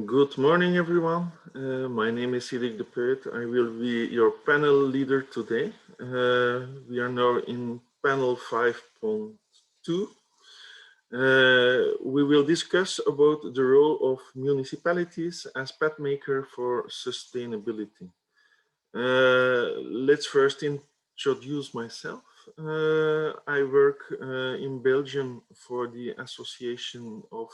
Good morning, everyone. My name is Cedric de Peut. I will be your panel leader today. We are now in panel 5.2. We will discuss about the role of municipalities as pathmaker for sustainability. Let's first introduce myself. I work in Belgium for the Association of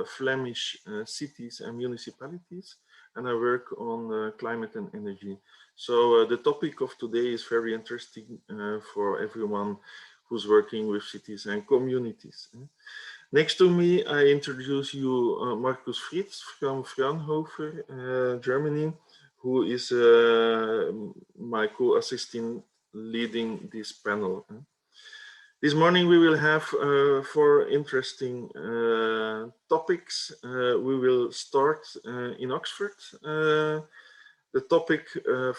Flemish Cities and Municipalities, and I work on climate and energy. So the topic of today is very interesting for everyone who's working with cities and communities. Next to me, I introduce you Markus Fritz from Fraunhofer, Germany, who is my co-assistant leading this panel. This morning we will have 4 interesting topics. We will start in Oxford. The topic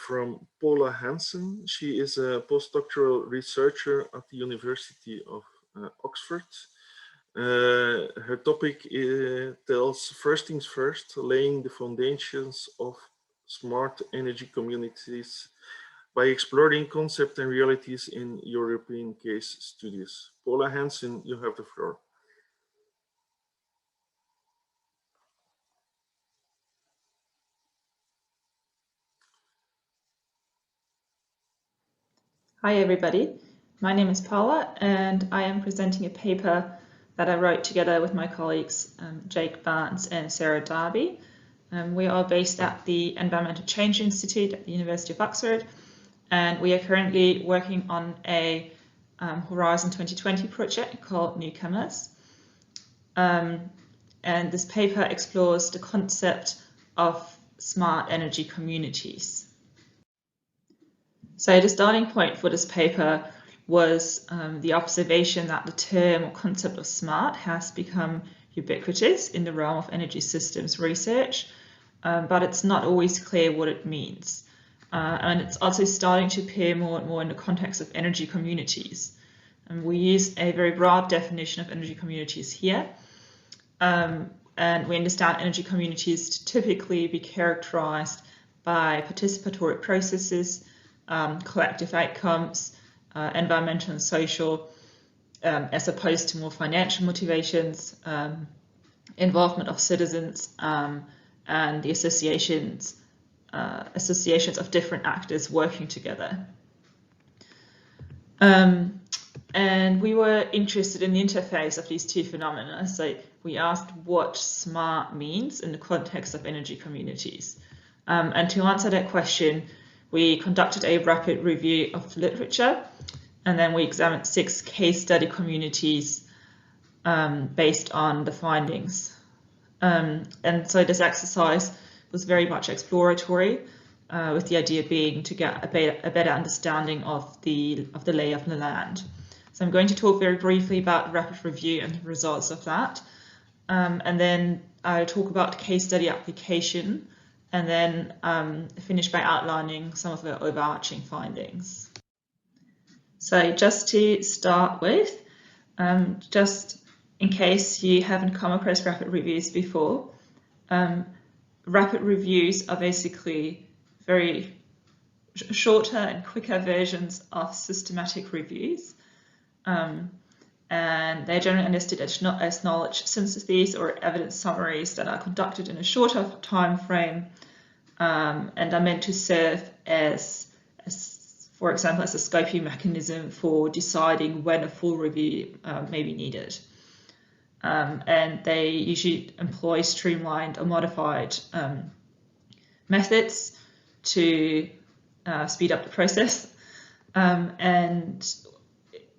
from Paula Hansen. She is a postdoctoral researcher at the University of Oxford. Her topic tells first things first, laying the foundations of smart energy communities by exploring concepts and realities in European case studies. Paula Hansen, you have the floor. Hi everybody, my name is Paula and I am presenting a paper that I wrote together with my colleagues Jake Barnes and Sarah Darby. We are based at the Environmental Change Institute at the University of Oxford, and we are currently working on a Horizon 2020 project called Newcomers. And this paper explores the concept of smart energy communities. So the starting point for this paper was the observation that the term or concept of smart has become ubiquitous in the realm of energy systems research, but it's not always clear what it means. And it's also starting to appear more and more in the context of energy communities. And we use a very broad definition of energy communities here. And we understand energy communities to typically be characterized by participatory processes, collective outcomes, environmental and social, as opposed to more financial motivations, involvement of citizens, and the associations of different actors working together. And we were interested in the interface of these two phenomena. So we asked what smart means in the context of energy communities. And to answer that question, we conducted a rapid review of literature, and then we examined 6 case study communities based on the findings. And so this exercise was very much exploratory, with the idea being to get a better understanding of the lay of the land. So I'm going to talk very briefly about the rapid review and the results of that, and then I'll talk about the case study application, and then finish by outlining some of the overarching findings. So just to start with, just in case you haven't come across rapid reviews before, rapid reviews are basically very shorter and quicker versions of systematic reviews. And they're generally understood as knowledge syntheses or evidence summaries that are conducted in a shorter time frame, and are meant to serve as, for example, as a scoping mechanism for deciding when a full review may be needed. And they usually employ streamlined or modified methods to speed up the process. And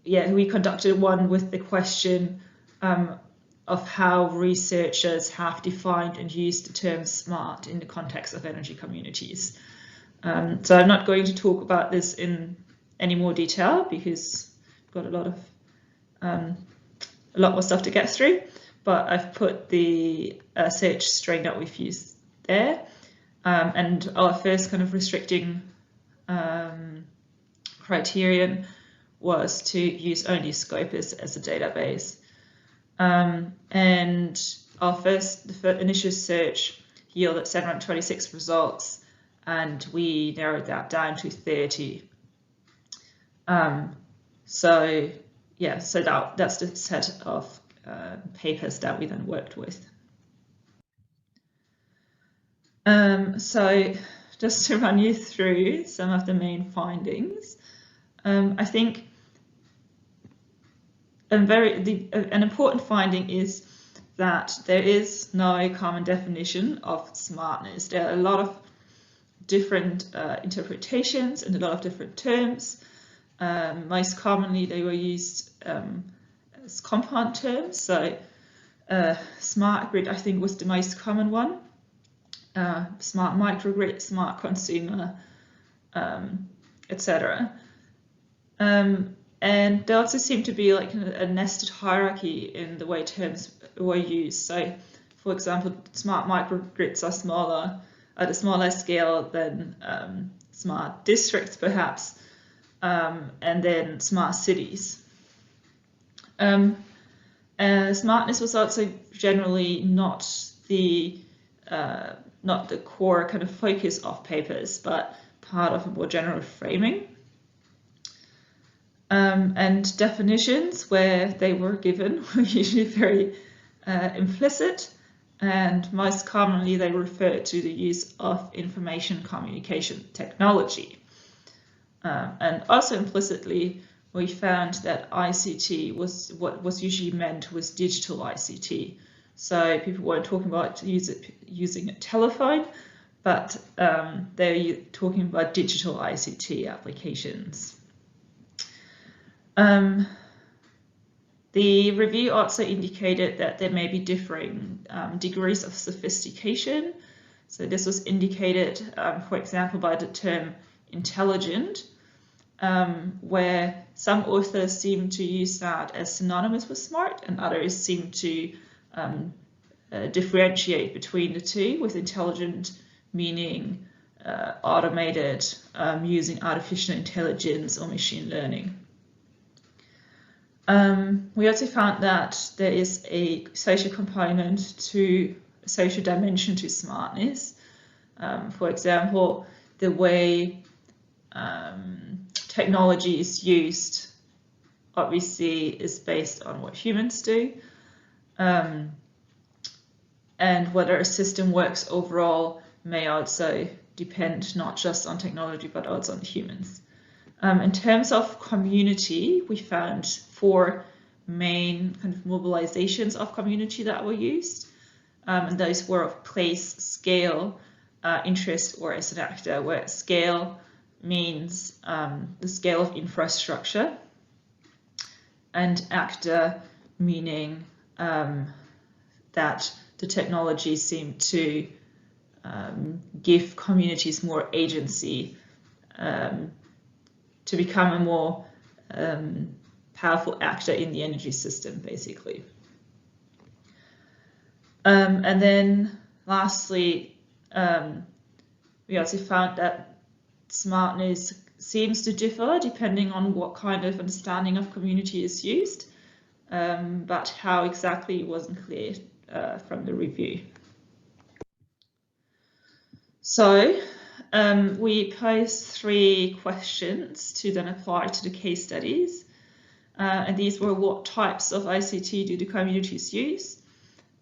yeah, we conducted one with the question of how researchers have defined and used the term smart in the context of energy communities. So I'm not going to talk about this in any more detail because I've got a lot more stuff to get through, but I've put the search string that we've used there. And our first kind of restricting criterion was to use only Scopus as a database. And the initial search yielded 726 results, and we narrowed that down to 30. So yeah, so that's the set of papers that we then worked with. So just to run you through some of the main findings, I think an important finding is that there is no common definition of smartness. There are a lot of different interpretations and a lot of different terms. Most commonly, they were used as compound terms. So smart grid, I think, was the most common one. Smart microgrid, smart consumer, etc. And there also seemed to be like a nested hierarchy in the way terms were used. So, for example, smart microgrids are smaller, at a smaller scale than smart districts, perhaps, and then smart cities. Smartness was also generally not the core kind of focus of papers, but part of a more general framing. And definitions, where they were given, were usually very implicit, and most commonly they refer to the use of information communication technology. And also implicitly, we found that ICT was what was usually meant was digital ICT. So people weren't talking about using a telephone, but they're talking about digital ICT applications. The review also indicated that there may be differing degrees of sophistication. So this was indicated, for example, by the term intelligent, where some authors seem to use that as synonymous with smart, and others seem to differentiate between the two, with intelligent meaning automated, using artificial intelligence or machine learning. We also found that there is a social component a social dimension to smartness. For example, the way technology is used obviously is based on what humans do, and whether a system works overall may also depend not just on technology but also on humans. In terms of community, we found 4 main kind of mobilizations of community that were used, and those were of place, scale, interest, or as an actor, where scale means the scale of infrastructure, and actor meaning that the technology seemed to give communities more agency to become a more powerful actor in the energy system, basically. And then lastly, we also found that smartness seems to differ depending on what kind of understanding of community is used, but how exactly wasn't clear from the review. So we posed 3 questions to then apply to the case studies. And these were: what types of ICT do the communities use?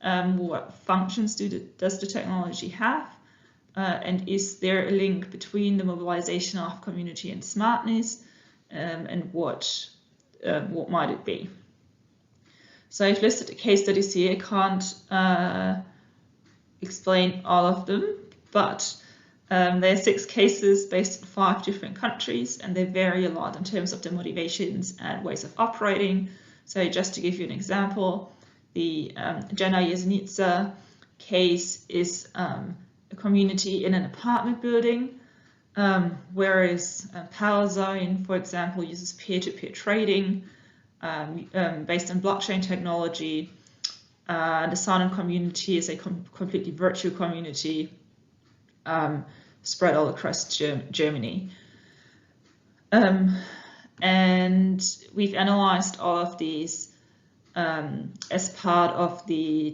What functions does the technology have? And is there a link between the mobilization of community and smartness? And what might it be? So I've listed the case studies here. I can't explain all of them, but there are 6 cases based in 5 different countries, and they vary a lot in terms of their motivations and ways of operating. So just to give you an example, the Jana Jesnica case is a community in an apartment building, whereas Power Zone, for example, uses peer-to-peer trading based on blockchain technology. The Silent community is a completely virtual community spread all across Germany. And we've analyzed all of these as part of the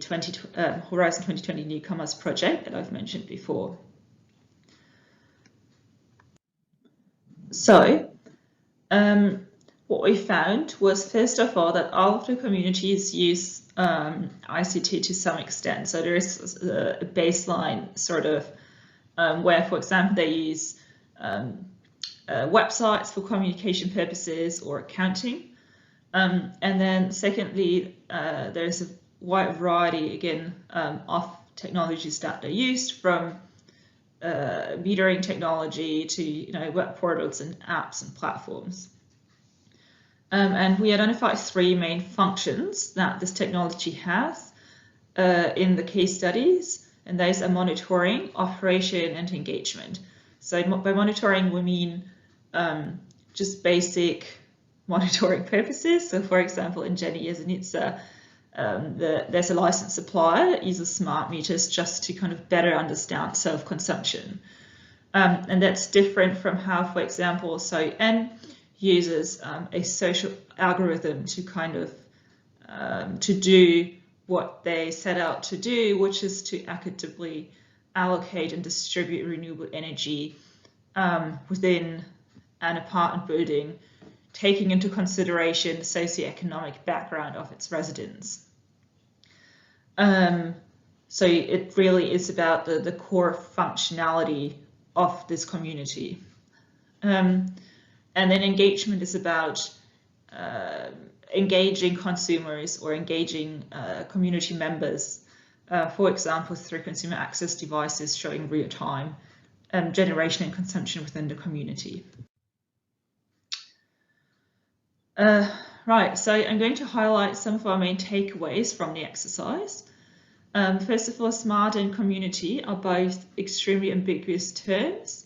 Horizon 2020 Newcomers project that I've mentioned before. So what we found was, first of all, that all of the communities use ICT to some extent. So there is a baseline sort of where, for example, they use websites for communication purposes or accounting. And then secondly, there's a wide variety, again, of technologies that they used, from metering technology to web portals and apps and platforms. And we identified 3 main functions that this technology has in the case studies, and those are monitoring, operation, and engagement. So by monitoring, we mean just basic monitoring purposes. So for example, in Jana Jesnica, there's a licensed supplier that uses smart meters just to kind of better understand self-consumption. And that's different from how, for example, SON uses a social algorithm to kind of to do what they set out to do, which is to equitably allocate and distribute renewable energy within an apartment building, taking into consideration the socioeconomic background of its residents. So it really is about the core functionality of this community. And then engagement is about engaging consumers or engaging community members, for example, through consumer access devices showing real-time generation and consumption within the community. Right, so I'm going to highlight some of our main takeaways from the exercise. First of all, smart and community are both extremely ambiguous terms,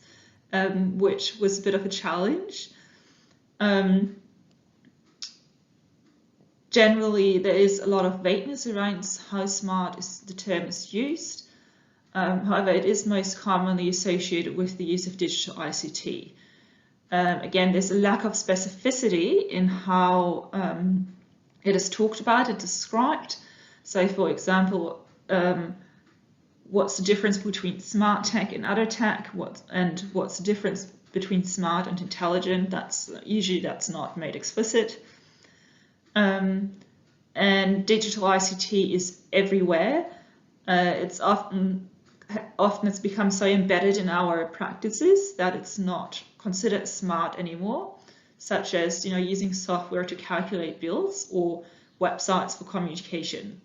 which was a bit of a challenge. Generally, there is a lot of vagueness around how smart the term is used. However, it is most commonly associated with the use of digital ICT. Again, there's a lack of specificity in how it is talked about and described. So, for example, what's the difference between smart tech and other tech? What's the difference between smart and intelligent? That's not made explicit. And digital ICT is everywhere. It's often it's become so embedded in our practices that it's not considered smart anymore, such as using software to calculate bills or websites for communication.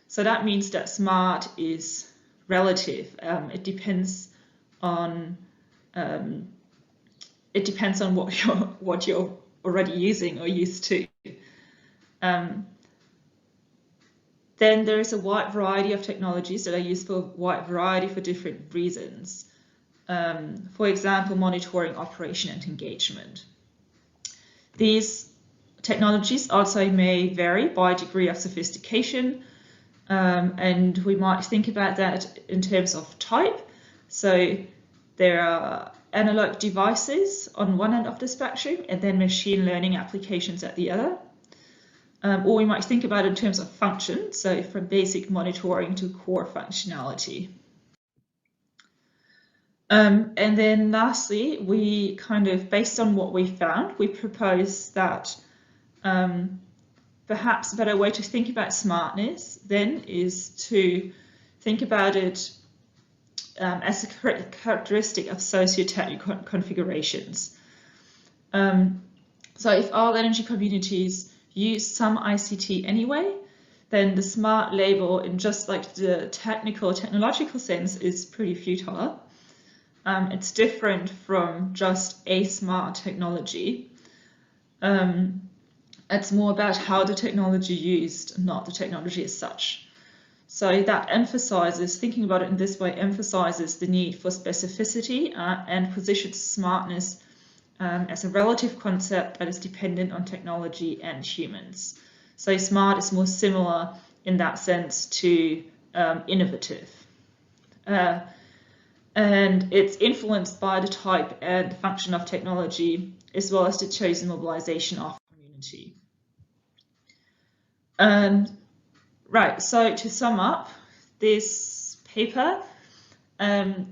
So that means that smart is relative. It depends on what you're already using or used to. Then there is a wide variety of technologies that are used for a wide variety for different reasons. For example, monitoring, operation, and engagement. These technologies also may vary by degree of sophistication, and we might think about that in terms of type. So there are analog devices on one end of the spectrum, and then machine learning applications at the other. Or we might think about it in terms of function, so from basic monitoring to core functionality. And then lastly, we kind of, based on what we found, we propose that perhaps a better way to think about smartness then is to think about it as a characteristic of socio-technical configurations. So if all energy communities use some ICT anyway, then the smart label in just like the technological sense is pretty futile. It's different from just a smart technology. It's more about how the technology used, not the technology as such. So that emphasizes, thinking about it in this way, emphasizes the need for specificity and positions smartness as a relative concept that is dependent on technology and humans. So smart is more similar in that sense to innovative. And it's influenced by the type and function of technology, as well as the chosen mobilization of community. Right, so to sum up, this paper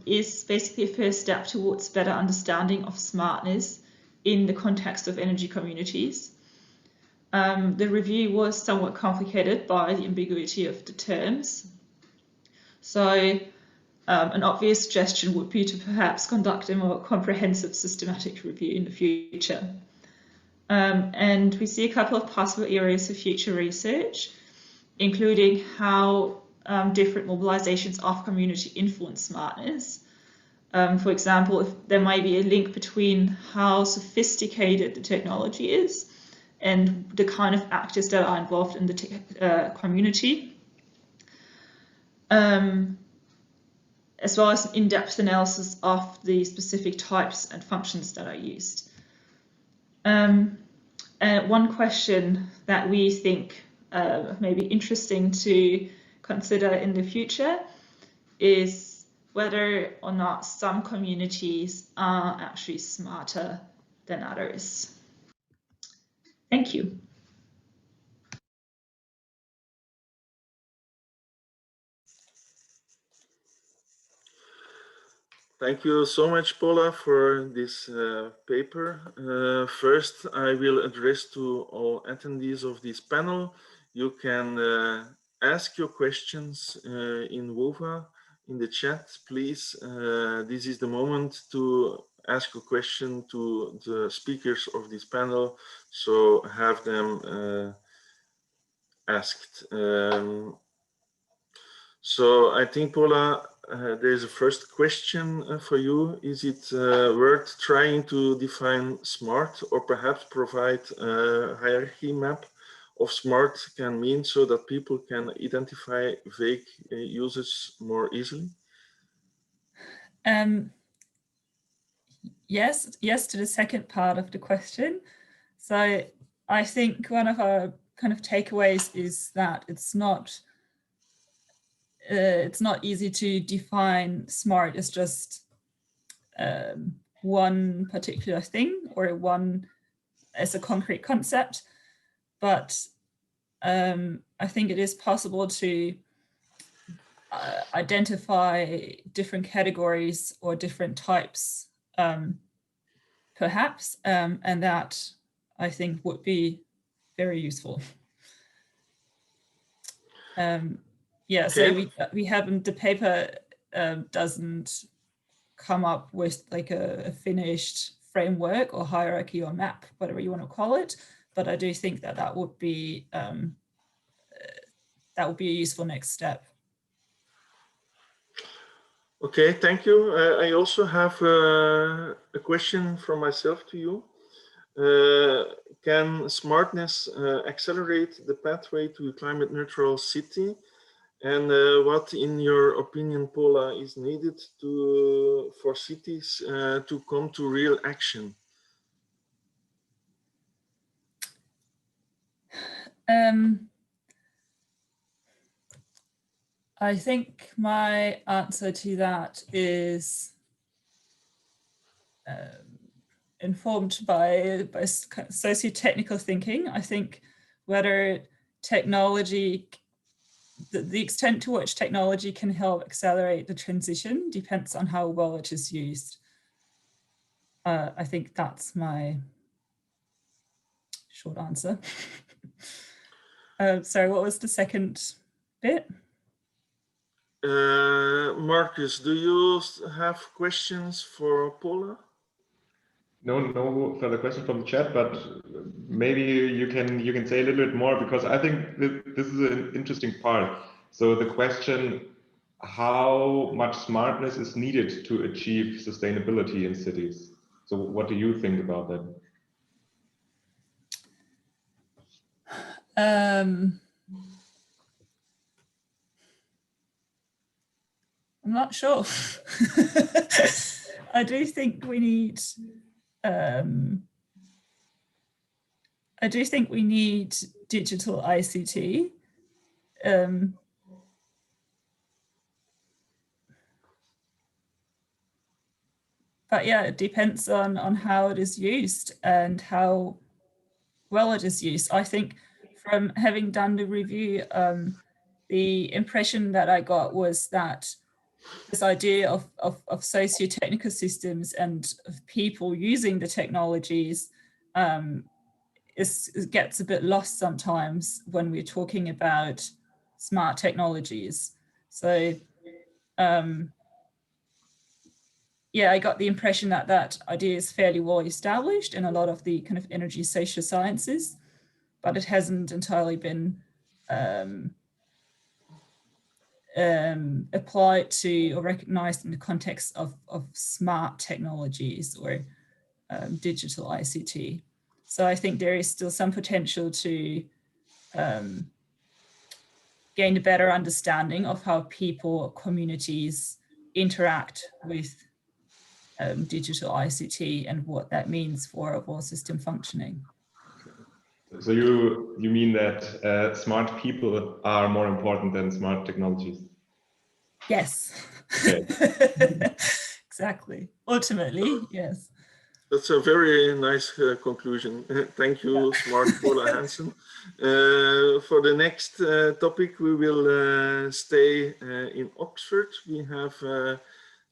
is basically a first step towards better understanding of smartness in the context of energy communities. The review was somewhat complicated by the ambiguity of the terms. So an obvious suggestion would be to perhaps conduct a more comprehensive systematic review in the future. And we see a couple of possible areas of future research, including how different mobilizations of community influence smartness. For example, if there might be a link between how sophisticated the technology is and the kind of actors that are involved in the community, as well as an in-depth analysis of the specific types and functions that are used. One question that we think may be interesting to consider in the future is whether or not some communities are actually smarter than others. Thank you. Thank you so much, Paula, for this paper. First, I will address to all attendees of this panel. You can ask your questions in WOVA in the chat, please. This is the moment to ask a question to the speakers of this panel, so have them asked. So I think, Paula, there's a first question for you. Is it worth trying to define smart, or perhaps provide a hierarchy map of smart can mean, so that people can identify vague uses more easily? Yes to the second part of the question. So I think one of our kind of takeaways is that it's not easy to define smart as just one particular thing or one as a concrete concept, but I think it is possible to identify different categories or different types, perhaps, and that I think would be very useful. Yeah, okay. So we haven't, the paper doesn't come up with like a finished framework or hierarchy or map, whatever you want to call it, but I do think that that would be a useful next step. Okay, thank you. I also have a question from myself to you. Can smartness accelerate the pathway to a climate neutral city? And what, in your opinion, Paula, is needed for cities to come to real action? I think my answer to that is informed by socio-technical thinking. I think whether technology the extent to which technology can help accelerate the transition depends on how well it is used. I think that's my short answer. Sorry, what was the second bit? Marcus, do you have questions for Paula? No further questions from the chat, but maybe you can say a little bit more, because I think this is an interesting part. So the question, how much smartness is needed to achieve sustainability in cities? So what do you think about that? I'm not sure. I do think we need digital ICT. But yeah, it depends on how it is used and how well it is used. I think from having done the review, the impression that I got was that this idea of socio-technical systems and of people using the technologies gets a bit lost sometimes when we're talking about smart technologies. So yeah, I got the impression that that idea is fairly well established in a lot of the kind of energy social sciences, but it hasn't entirely been applied to or recognized in the context of smart technologies or digital ICT. So I think there is still some potential to gain a better understanding of how people or communities interact with digital ICT and what that means for overall system functioning. So you mean that smart people are more important than smart technologies? Yes. Okay. Exactly. Ultimately, yes. That's a very nice conclusion. Thank you, smart Paula Hansen. For the next topic, we will stay in Oxford. We have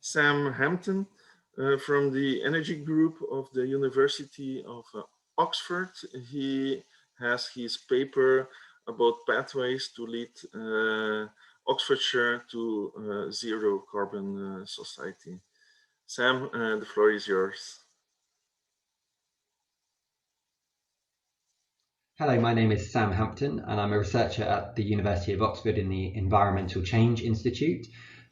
Sam Hampton from the Energy Group of the University of Oxford. He has his paper about pathways to lead Oxfordshire to zero carbon society. Sam, the floor is yours. Hello, my name is Sam Hampton and I'm a researcher at the University of Oxford in the Environmental Change Institute.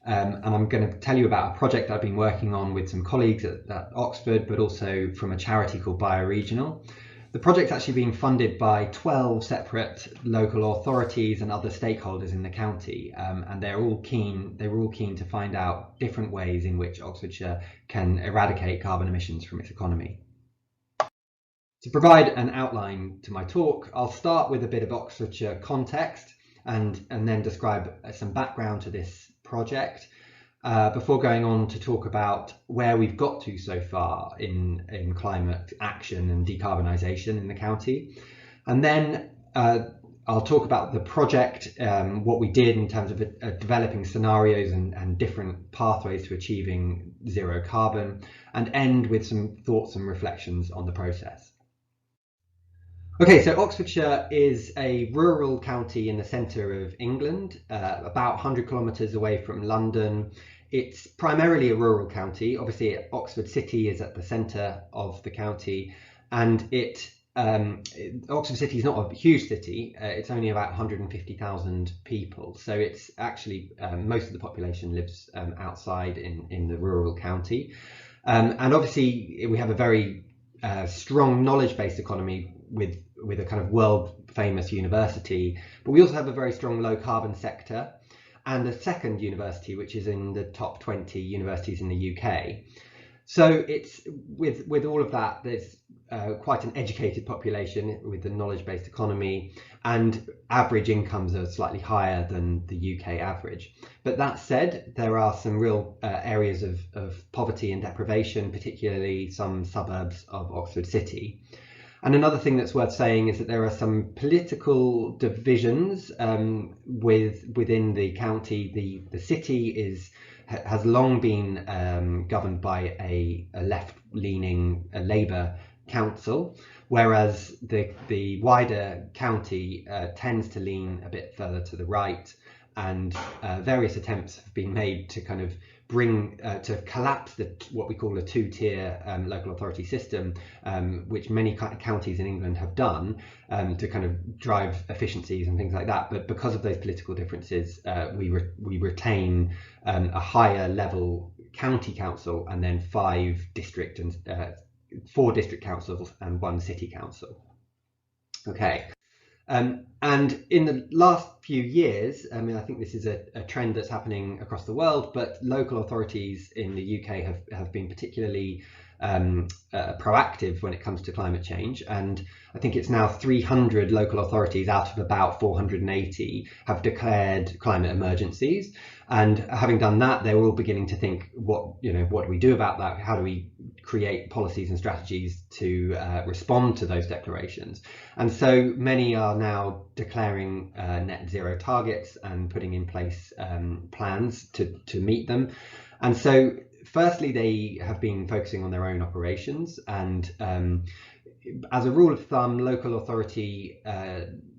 And I'm going to tell you about a project I've been working on with some colleagues at Oxford, but also from a charity called Bioregional. The project's actually being funded by 12 separate local authorities and other stakeholders in the county, and they were all keen to find out different ways in which Oxfordshire can eradicate carbon emissions from its economy. To provide an outline to my talk, I'll start with a bit of Oxfordshire context and then describe some background to this project before going on to talk about where we've got to so far in climate action and decarbonisation in the county. And then I'll talk about the project, what we did in terms of developing scenarios and different pathways to achieving zero carbon, and end with some thoughts and reflections on the process. Okay, so Oxfordshire is a rural county in the centre of England, about 100 kilometres away from London. It's primarily a rural county. Obviously, Oxford City is at the centre of the county, and Oxford City is not a huge city. It's only about 150,000 people, so it's actually most of the population lives outside in the rural county, and obviously we have a very strong knowledge-based economy with a kind of world-famous university, but we also have a very strong low-carbon sector and a second university which is in the top 20 universities in the UK. So it's with all of that, there's quite an educated population with a knowledge-based economy, and average incomes are slightly higher than the UK average. But that said, there are some real areas of poverty and deprivation, particularly some suburbs of Oxford City. And another thing that's worth saying is that there are some political divisions within the county. The city has long been governed by a left-leaning Labour council, whereas the wider county tends to lean a bit further to the right, and various attempts have been made to kind of bring to collapse what we call a two-tier local authority system, which many counties in England have done to kind of drive efficiencies and things like that. But because of those political differences, we retain a higher level county council, and then 4 district councils and 1 city council. Okay. And in the last few years, I mean, I think this is a trend that's happening across the world, but local authorities in the UK have been particularly proactive when it comes to climate change. And I think it's now 300 local authorities out of about 480 have declared climate emergencies. And having done that, they're all beginning to think, what do we do about that? How do we create policies and strategies to respond to those declarations? And so many are now declaring net zero targets and putting in place plans to meet them. And so firstly, they have been focusing on their own operations, and as a rule of thumb, local authority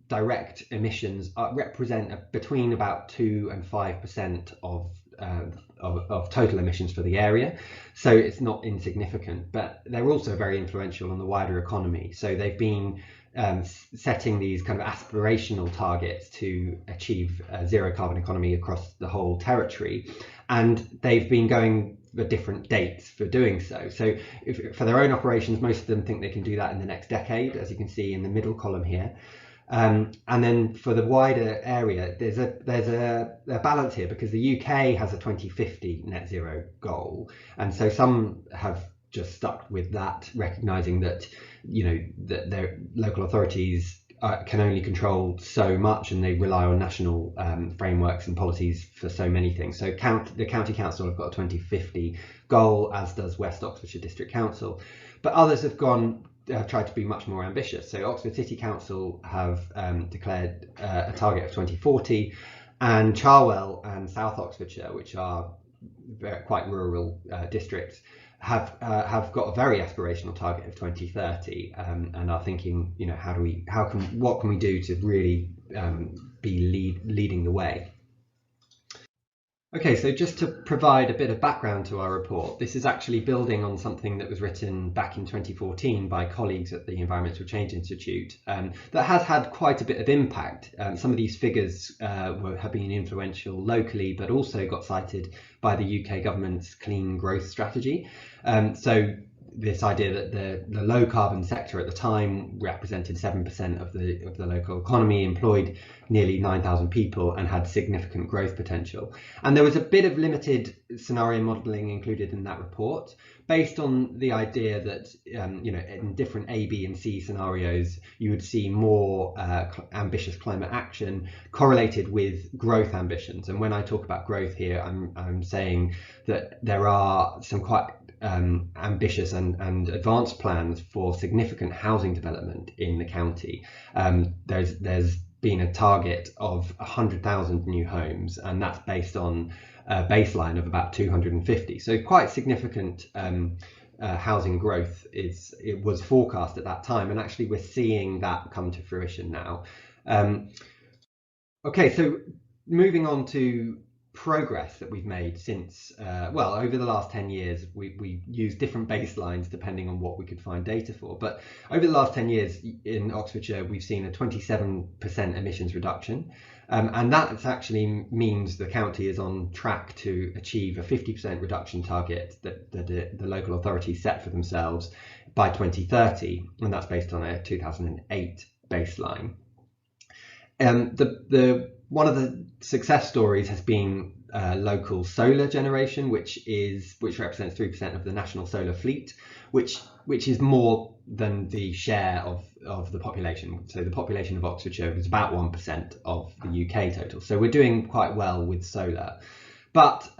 direct emissions represent between about 2 and 5% of total emissions for the area. So it's not insignificant, but they're also very influential on the wider economy. So they've been setting these kind of aspirational targets to achieve a zero carbon economy across the whole territory, and they've been going for different dates for doing so. So for their own operations, most of them think they can do that in the next decade, as you can see in the middle column here. And then for the wider area, there's a balance here, because the UK has a 2050 net zero goal, and so some have just stuck with that, recognizing that that their local authorities can only control so much, and they rely on national frameworks and policies for so many things. So the county council have got a 2050 goal, as does West Oxfordshire District Council, but others have tried to be much more ambitious. So Oxford City Council have declared a target of 2040, and Cherwell and South Oxfordshire, which are quite rural districts, have got a very aspirational target of 2030, and are thinking, what can we do to really be leading the way. Okay, so just to provide a bit of background to our report, this is actually building on something that was written back in 2014 by colleagues at the Environmental Change Institute that has had quite a bit of impact. Some of these figures have been influential locally, but also got cited by the UK government's clean growth strategy. So this idea that the low carbon sector at the time represented 7% of the local economy, employed nearly 9,000 people, and had significant growth potential. And there was a bit of limited scenario modelling included in that report, based on the idea that in different A, B and C scenarios, you would see more ambitious climate action correlated with growth ambitions. And when I talk about growth here, I'm saying that there are some quite ambitious and advanced plans for significant housing development in the county. There's been a target of 100,000 new homes, and that's based on a baseline of about 250. So quite significant housing growth it was forecast at that time, and actually we're seeing that come to fruition now. Okay, so moving on to progress that we've made since, over the last 10 years, we used different baselines depending on what we could find data for. But over the last 10 years in Oxfordshire, we've seen a 27% emissions reduction. And that actually means the county is on track to achieve a 50% reduction target that the local authorities set for themselves by 2030. And that's based on a 2008 baseline. One of the success stories has been local solar generation, which represents 3% of the national solar fleet, which is more than the share of the population. So the population of Oxfordshire is about 1% of the UK total. So we're doing quite well with solar, but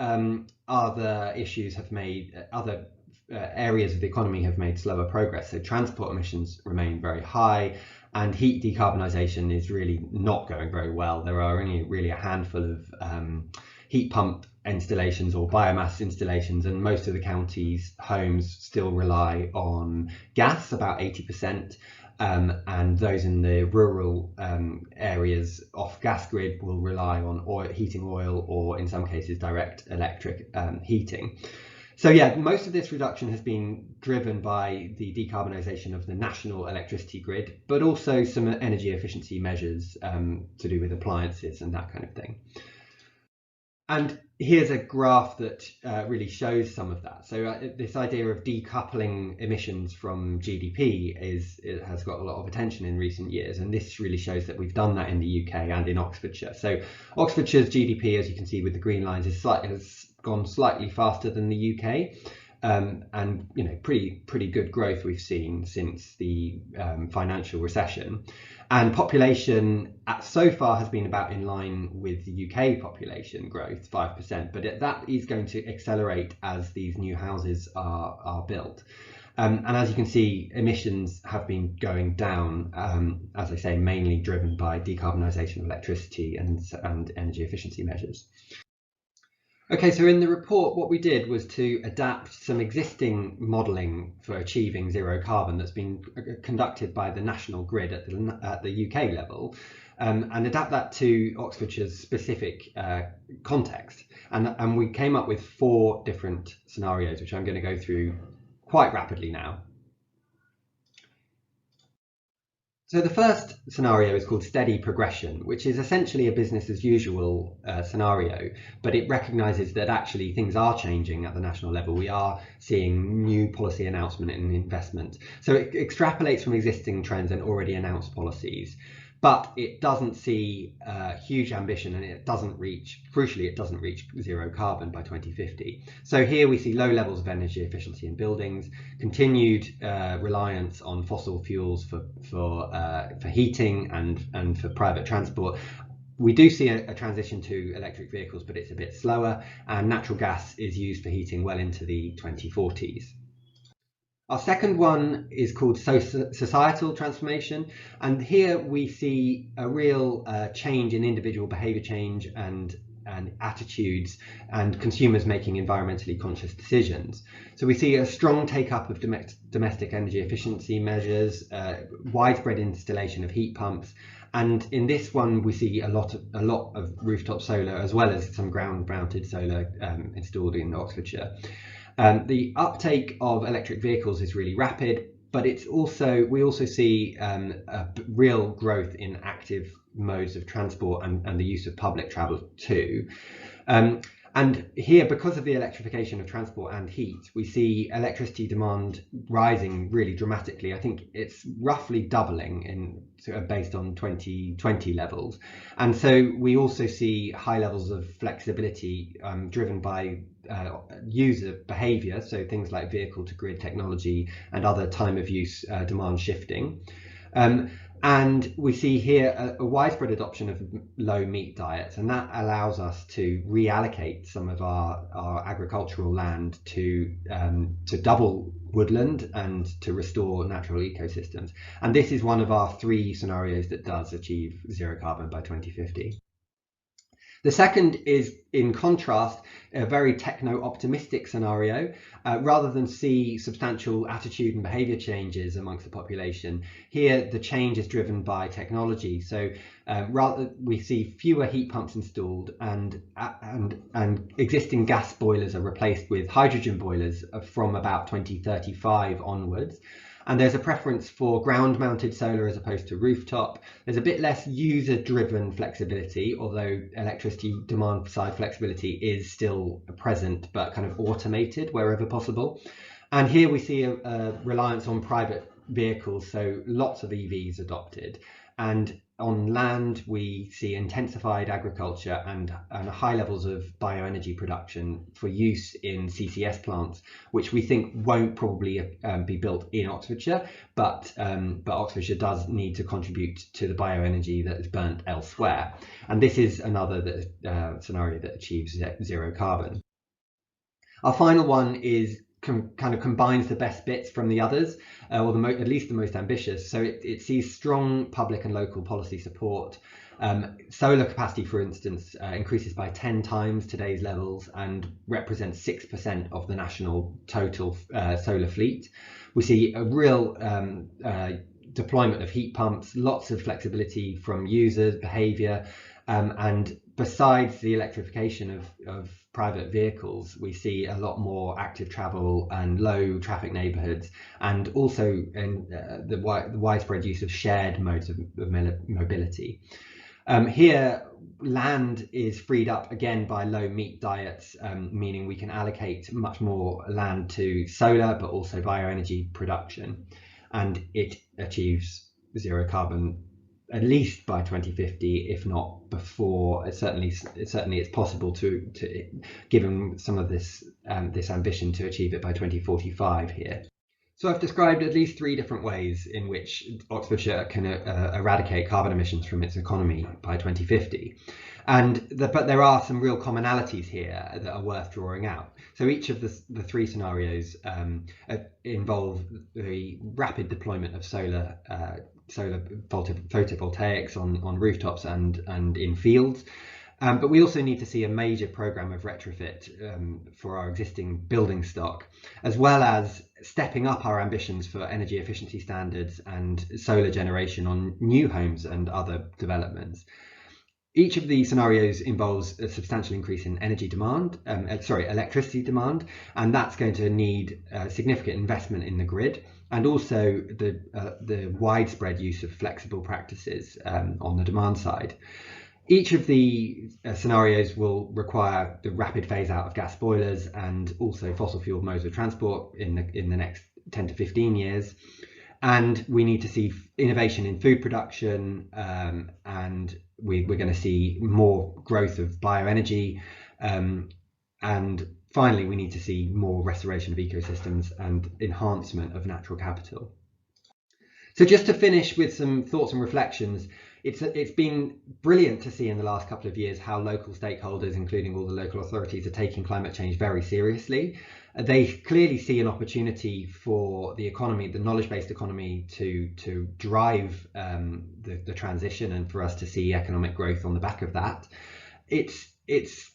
other issues have made other areas of the economy have made slower progress. So transport emissions remain very high, and heat decarbonisation is really not going very well. There are only really a handful of heat pump installations or biomass installations, and most of the county's homes still rely on gas, about 80%. And those in the rural areas off gas grid will rely on heating oil, or in some cases direct electric heating. So yeah, most of this reduction has been driven by the decarbonisation of the national electricity grid, but also some energy efficiency measures to do with appliances and that kind of thing. And here's a graph that really shows some of that. So this idea of decoupling emissions from GDP has got a lot of attention in recent years, and this really shows that we've done that in the UK and in Oxfordshire. So Oxfordshire's GDP, as you can see with the green lines, has gone slightly faster than the UK. And pretty good growth we've seen since the financial recession, and population so far has been about in line with the UK population growth, 5%, but that is going to accelerate as these new houses are built. And as you can see, emissions have been going down, as I say, mainly driven by decarbonisation of electricity and energy efficiency measures. Okay, so in the report, what we did was to adapt some existing modelling for achieving zero carbon that's been conducted by the national grid at the UK level, and adapt that to Oxfordshire's specific context. And we came up with 4 different scenarios, which I'm going to go through quite rapidly now. So the first scenario is called steady progression, which is essentially a business as usual scenario, but it recognises that actually things are changing at the national level. We are seeing new policy announcement and investment. So it extrapolates from existing trends and already announced policies, but it doesn't see huge ambition, and it doesn't reach zero carbon by 2050. So here we see low levels of energy efficiency in buildings, continued reliance on fossil fuels for heating and for private transport. We do see a transition to electric vehicles, but it's a bit slower, and natural gas is used for heating well into the 2040s. Our second one is called societal transformation, and here we see a real change in individual behaviour change and attitudes, and consumers making environmentally conscious decisions. So we see a strong take-up of domestic energy efficiency measures, widespread installation of heat pumps, and in this one we see a lot of rooftop solar, as well as some ground-mounted solar installed in Oxfordshire. The uptake of electric vehicles is really rapid, but we also see a real growth in active modes of transport and the use of public travel too. And here, because of the electrification of transport and heat, we see electricity demand rising really dramatically. I think it's roughly doubling based on 2020 levels. And so we also see high levels of flexibility driven by user behaviour, so things like vehicle to grid technology and other time of use demand shifting. And we see here a widespread adoption of low meat diets, and that allows us to reallocate some of our agricultural land to double woodland and to restore natural ecosystems. And this is one of our 3 scenarios that does achieve zero carbon by 2050. The second is, in contrast, a very techno-optimistic scenario. Rather than see substantial attitude and behaviour changes amongst the population, here the change is driven by technology. So rather we see fewer heat pumps installed, and existing gas boilers are replaced with hydrogen boilers from about 2035 onwards. And there's a preference for ground-mounted solar as opposed to rooftop. There's a bit less user-driven flexibility, although electricity demand-side flexibility is still present, but kind of automated wherever possible. And here we see a reliance on private vehicles, so lots of EVs adopted. And on land, we see intensified agriculture and high levels of bioenergy production for use in CCS plants, which we think won't probably be built in Oxfordshire, but Oxfordshire does need to contribute to the bioenergy that is burnt elsewhere. And this is another scenario that achieves zero carbon. Our final one is kind of combines the best bits from the others, or at least the most ambitious. So it sees strong public and local policy support. Solar capacity, for instance, increases by 10 times today's levels and represents 6% of the national total solar fleet. We see a real deployment of heat pumps, lots of flexibility from users' behaviour, and besides the electrification of private vehicles, we see a lot more active travel and low traffic neighbourhoods, and also in the widespread use of shared modes of mobility. Here, land is freed up again by low meat diets, meaning we can allocate much more land to solar, but also bioenergy production, and it achieves zero carbon at least by 2050, if not before. Certainly it's possible to given some of this this ambition, to achieve it by 2045 here. So I've described at least 3 different ways in which Oxfordshire can eradicate carbon emissions from its economy by 2050. But there are some real commonalities here that are worth drawing out. So each of the 3 scenarios involve the rapid deployment of solar photovoltaics on rooftops and in fields. But we also need to see a major programme of retrofit for our existing building stock, as well as stepping up our ambitions for energy efficiency standards and solar generation on new homes and other developments. Each of the scenarios involves a substantial increase in electricity demand, and that's going to need significant investment in the grid, and also the widespread use of flexible practices on the demand side. Each of the scenarios will require the rapid phase out of gas boilers and also fossil fuel modes of transport in the next 10 to 15 years. And we need to see innovation in food production, and we're going to see more growth of bioenergy. And finally, we need to see more restoration of ecosystems and enhancement of natural capital. So just to finish with some thoughts and reflections, it's been brilliant to see in the last couple of years how local stakeholders, including all the local authorities, are taking climate change very seriously. They clearly see an opportunity for the economy, the knowledge-based economy, to drive the transition, and for us to see economic growth on the back of that. It's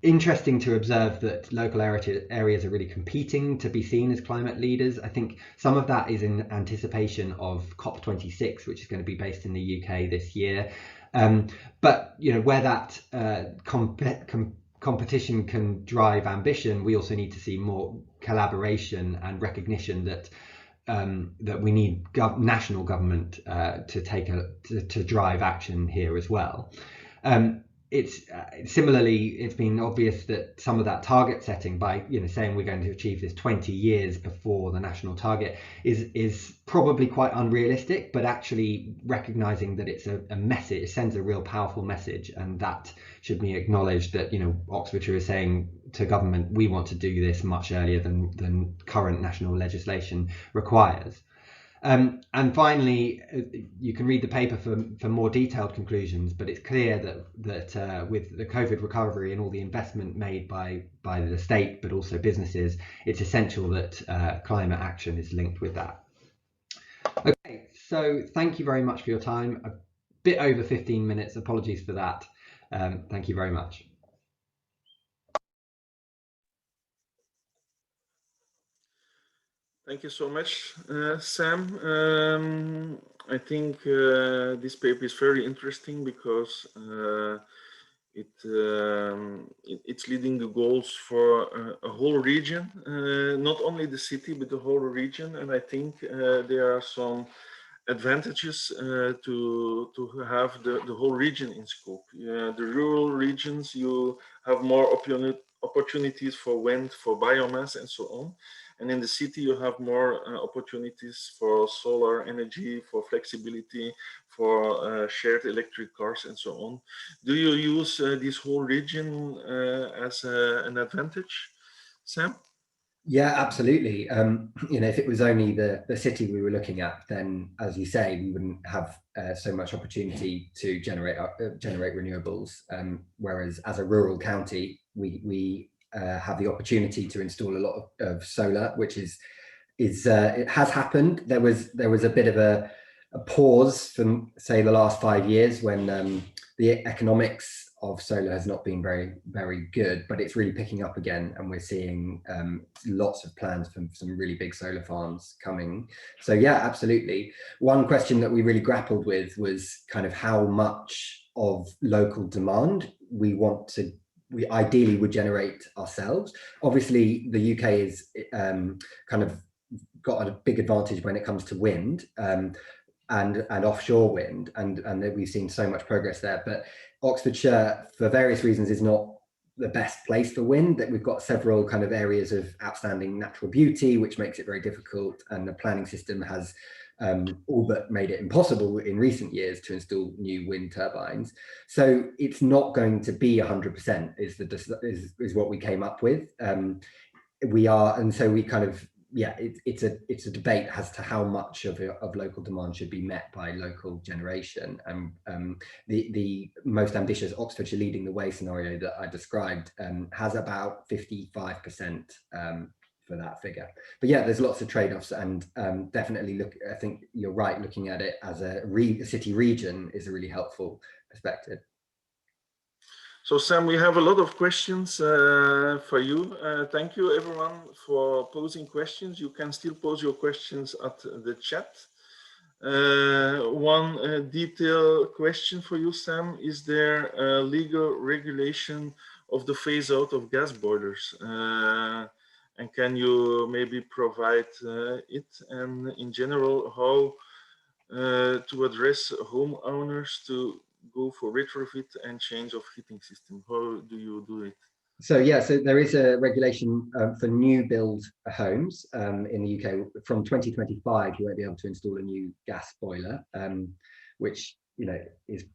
interesting to observe that local areas are really competing to be seen as climate leaders. I think some of that is in anticipation of COP26, which is going to be based in the UK this year. But where that competition can drive ambition, we also need to see more collaboration and recognition that we need national government to drive action here as well. It's been obvious that some of that target setting, by saying we're going to achieve this 20 years before the national target, is probably quite unrealistic, but actually recognizing that it's a message, it sends a real powerful message, and that should be acknowledged, that Oxfordshire is saying to government, we want to do this much earlier than current national legislation requires. And finally, you can read the paper for more detailed conclusions, but it's clear that with the COVID recovery and all the investment made by the state, but also businesses, it's essential that climate action is linked with that. Okay, so thank you very much for your time. A bit over 15 minutes, apologies for that. Thank you very much. Thank you so much, Sam. I think this paper is very interesting because it's leading the goals for a whole region, not only the city, but the whole region. And I think there are some advantages to have the whole region in scope. The rural regions, you have more opportunities for wind, for biomass, and so on. And in the city, you have more opportunities for solar energy, for flexibility, for shared electric cars, and so on. Do you use this whole region as an advantage, Sam? Yeah, absolutely. If it was only the city we were looking at, then, as you say, we wouldn't have so much opportunity to generate renewables. Whereas as a rural county, we have the opportunity to install a lot of solar, which is it has happened. There was a bit of a pause from, say, the last 5 years when the economics of solar has not been very good, but it's really picking up again, and we're seeing lots of plans from some really big solar farms coming. So yeah, absolutely. One question that we really grappled with was kind of how much of local demand we ideally would generate ourselves. Obviously, the UK is kind of got a big advantage when it comes to wind and offshore wind, and that we've seen so much progress there. But Oxfordshire, for various reasons, is not the best place for wind. That we've got several kind of areas of outstanding natural beauty, which makes it very difficult, and the planning system has all but made it impossible in recent years to install new wind turbines. So it's not going to be 100% is what we came up with. And so we kind of, yeah, it's a debate as to how much of local demand should be met by local generation. And the most ambitious Oxfordshire Leading the Way scenario that I described has about 55% for that figure. But yeah, there's lots of trade-offs, and definitely I think you're right, looking at it as a city region is a really helpful perspective. So Sam, we have a lot of questions for you. Thank you everyone for posing questions. You can still pose your questions at the chat. One detailed question for you, Sam. Is there a legal regulation of the phase out of gas boilers? And can you maybe provide it? And in general, how to address homeowners to go for retrofit and change of heating system? How do you do it? So yeah, so there is a regulation for new build homes in the UK. From 2025, you won't be able to install a new gas boiler, which is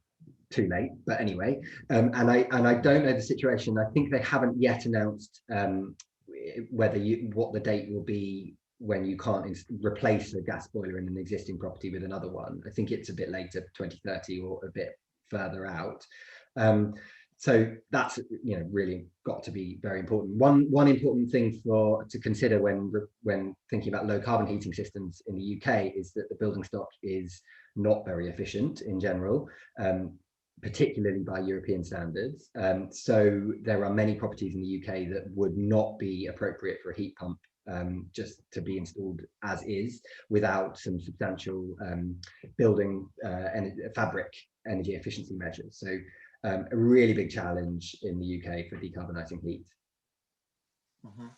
too late. But anyway, and I don't know the situation. I think they haven't yet announced what the date will be when you can't replace a gas boiler in an existing property with another one. I think it's a bit later, 2030 or a bit further out. So that's really got to be very important. One important thing to consider when thinking about low carbon heating systems in the UK is that the building stock is not very efficient in general, particularly by European standards. So there are many properties in the UK that would not be appropriate for a heat pump just to be installed as is, without some substantial building and fabric energy efficiency measures. So a really big challenge in the UK for decarbonising heat. Mm-hmm.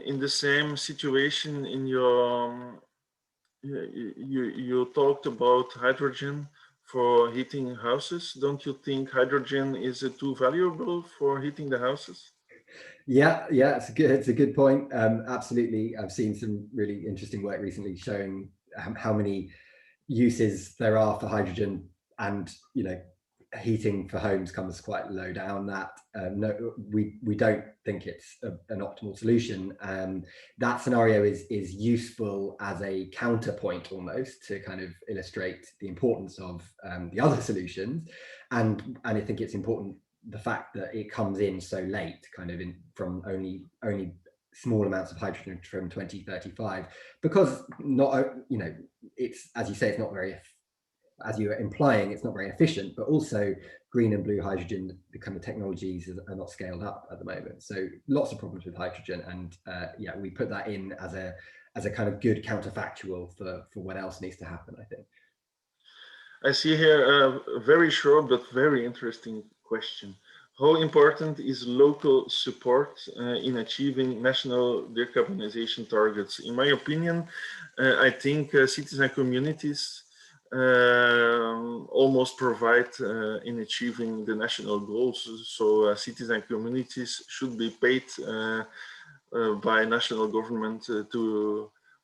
In the same situation, in your you talked about hydrogen for heating houses. Don't you think hydrogen is too valuable for heating the houses? Yeah, it's a good point. Absolutely. I've seen some really interesting work recently showing how many uses there are for hydrogen, and heating for homes comes quite low down that. No, we don't think it's an optimal solution. That scenario is useful as a counterpoint almost to kind of illustrate the importance of the other solutions, and I think it's important the fact that it comes in so late, kind of from only small amounts of hydrogen from 2035, because it's, as you say, it's not very, as you're implying, it's not very efficient, but also green and blue hydrogen, the kind of technologies are not scaled up at the moment. So lots of problems with hydrogen, and we put that in as a kind of good counterfactual for what else needs to happen, I think. I see here a very short but very interesting question. How important is local support in achieving national decarbonization targets? In my opinion, I think cities and communities almost provide in achieving the national goals. So cities and communities should be paid by national government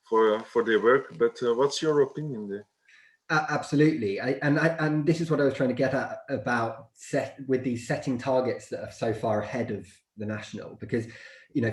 for their work. But what's your opinion there? Absolutely, and this is what I was trying to get at about with these setting targets that are so far ahead of the national, because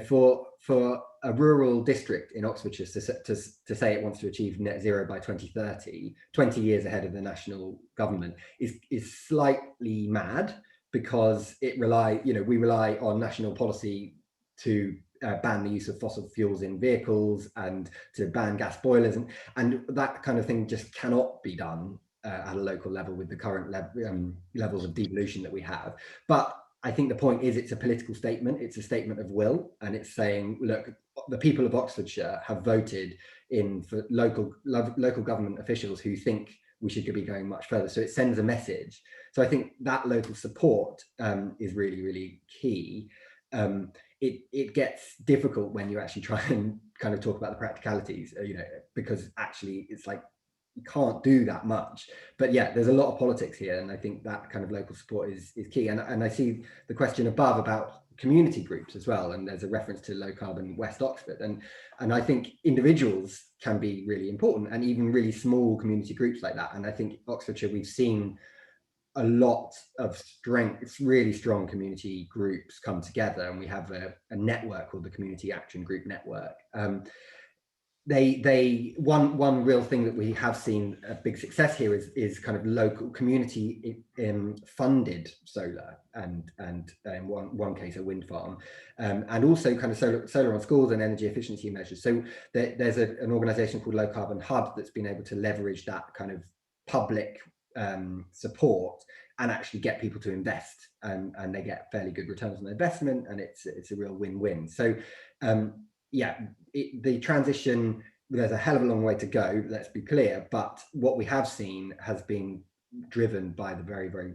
for a rural district in Oxfordshire to say it wants to achieve net zero by 2030, 20 years ahead of the national government is slightly mad, because we rely on national policy to ban the use of fossil fuels in vehicles and to ban gas boilers, and that kind of thing just cannot be done at a local level with the current levels of devolution that we have. But I think the point is, it's a political statement. It's a statement of will, and it's saying, look, the people of Oxfordshire have voted in for local government officials who think we should be going much further. So it sends a message. So I think that local support is really, really key. It gets difficult when you actually try and kind of talk about the practicalities, because actually it's like, you can't do that much. But yeah, there's a lot of politics here, and I think that kind of local support is key. And I see the question above about community groups as well, and there's a reference to low carbon West Oxford, and I think individuals can be really important, and even really small community groups like that. And I think Oxfordshire, we've seen a lot of strength. It's really strong community groups come together, and we have a network called the Community Action Group Network. One real thing that we have seen a big success here is kind of local community funded solar, and in one case a wind farm, and also kind of solar on schools and energy efficiency measures. So there's an organization called Low Carbon Hub that's been able to leverage that kind of public support and actually get people to invest, and they get fairly good returns on their investment, and it's a real win-win. So yeah, the transition, there's a hell of a long way to go, let's be clear, but what we have seen has been driven by the very, very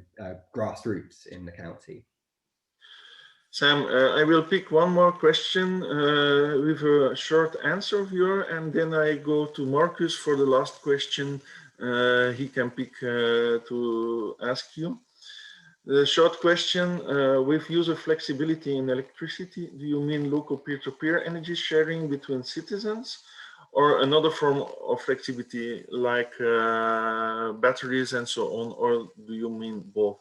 grassroots in the county. Sam, I will pick one more question with a short answer of yours, and then I go to Marcus for the last question he can pick to ask you. The short question, with user flexibility in electricity, do you mean local peer-to-peer energy sharing between citizens, or another form of flexibility like batteries and so on, or do you mean both?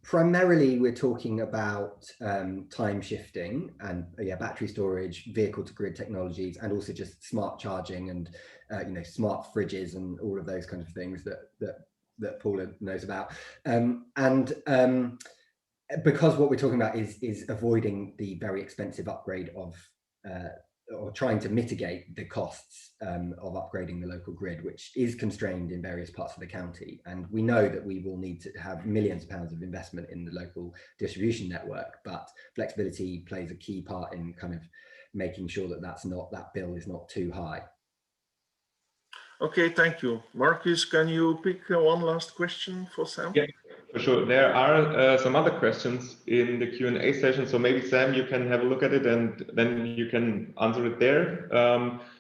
Primarily, we're talking about time shifting and battery storage, vehicle to grid technologies, and also just smart charging and smart fridges and all of those kinds of things that Paula knows about. Because what we're talking about is avoiding the very expensive upgrade of or trying to mitigate the costs of upgrading the local grid, which is constrained in various parts of the county. And we know that we will need to have millions of pounds of investment in the local distribution network, but flexibility plays a key part in kind of making sure that that bill is not too high. Okay, thank you. Marcus, can you pick one last question for Sam? Yeah, for sure. There are some other questions in the Q&A session, so maybe Sam, you can have a look at it and then you can answer it there.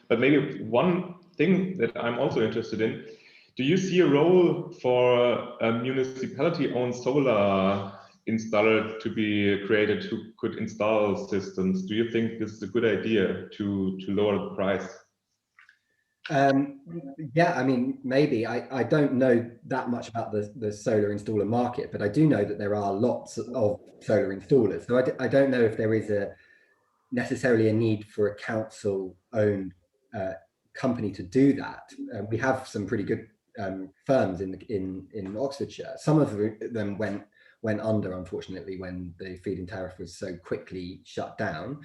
But maybe one thing that I'm also interested in, do you see a role for a municipality-owned solar installer to be created who could install systems? Do you think this is a good idea to lower the price? Yeah, I mean, maybe. I don't know that much about the solar installer market, but I do know that there are lots of solar installers. So I don't know if there is necessarily a need for a council-owned company to do that. We have some pretty good firms in Oxfordshire. Some of them went under, unfortunately, when the feed-in tariff was so quickly shut down.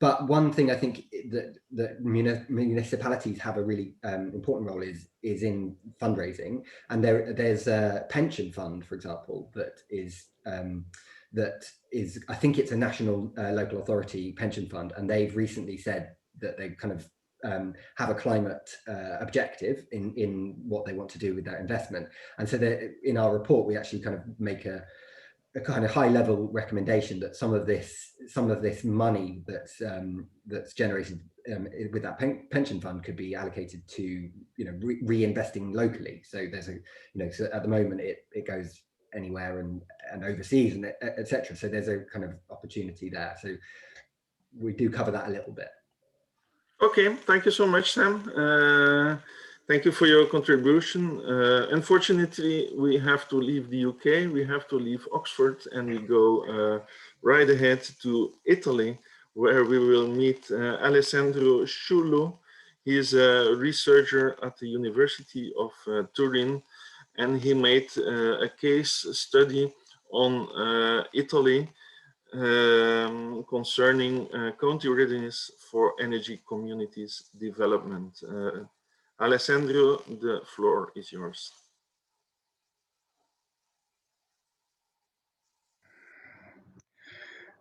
But one thing I think that municipalities have a really important role is in fundraising. And there's a pension fund, for example, that is I think it's a national local authority pension fund, and they've recently said that they kind of have a climate objective in what they want to do with that investment. And so in our report, we actually kind of make a kind of high-level recommendation that some of this money that's generated with that pension fund could be allocated to reinvesting locally. So there's so at the moment it goes anywhere and overseas and etc. So there's a kind of opportunity there. So we do cover that a little bit. Okay, thank you so much, Sam. Thank you for your contribution. Unfortunately, we have to leave the UK, we have to leave Oxford, and we go right ahead to Italy, where we will meet Alessandro Sciullo. He is a researcher at the University of Turin, and he made a case study on Italy concerning country readiness for energy communities development. Alessandro, the floor is yours.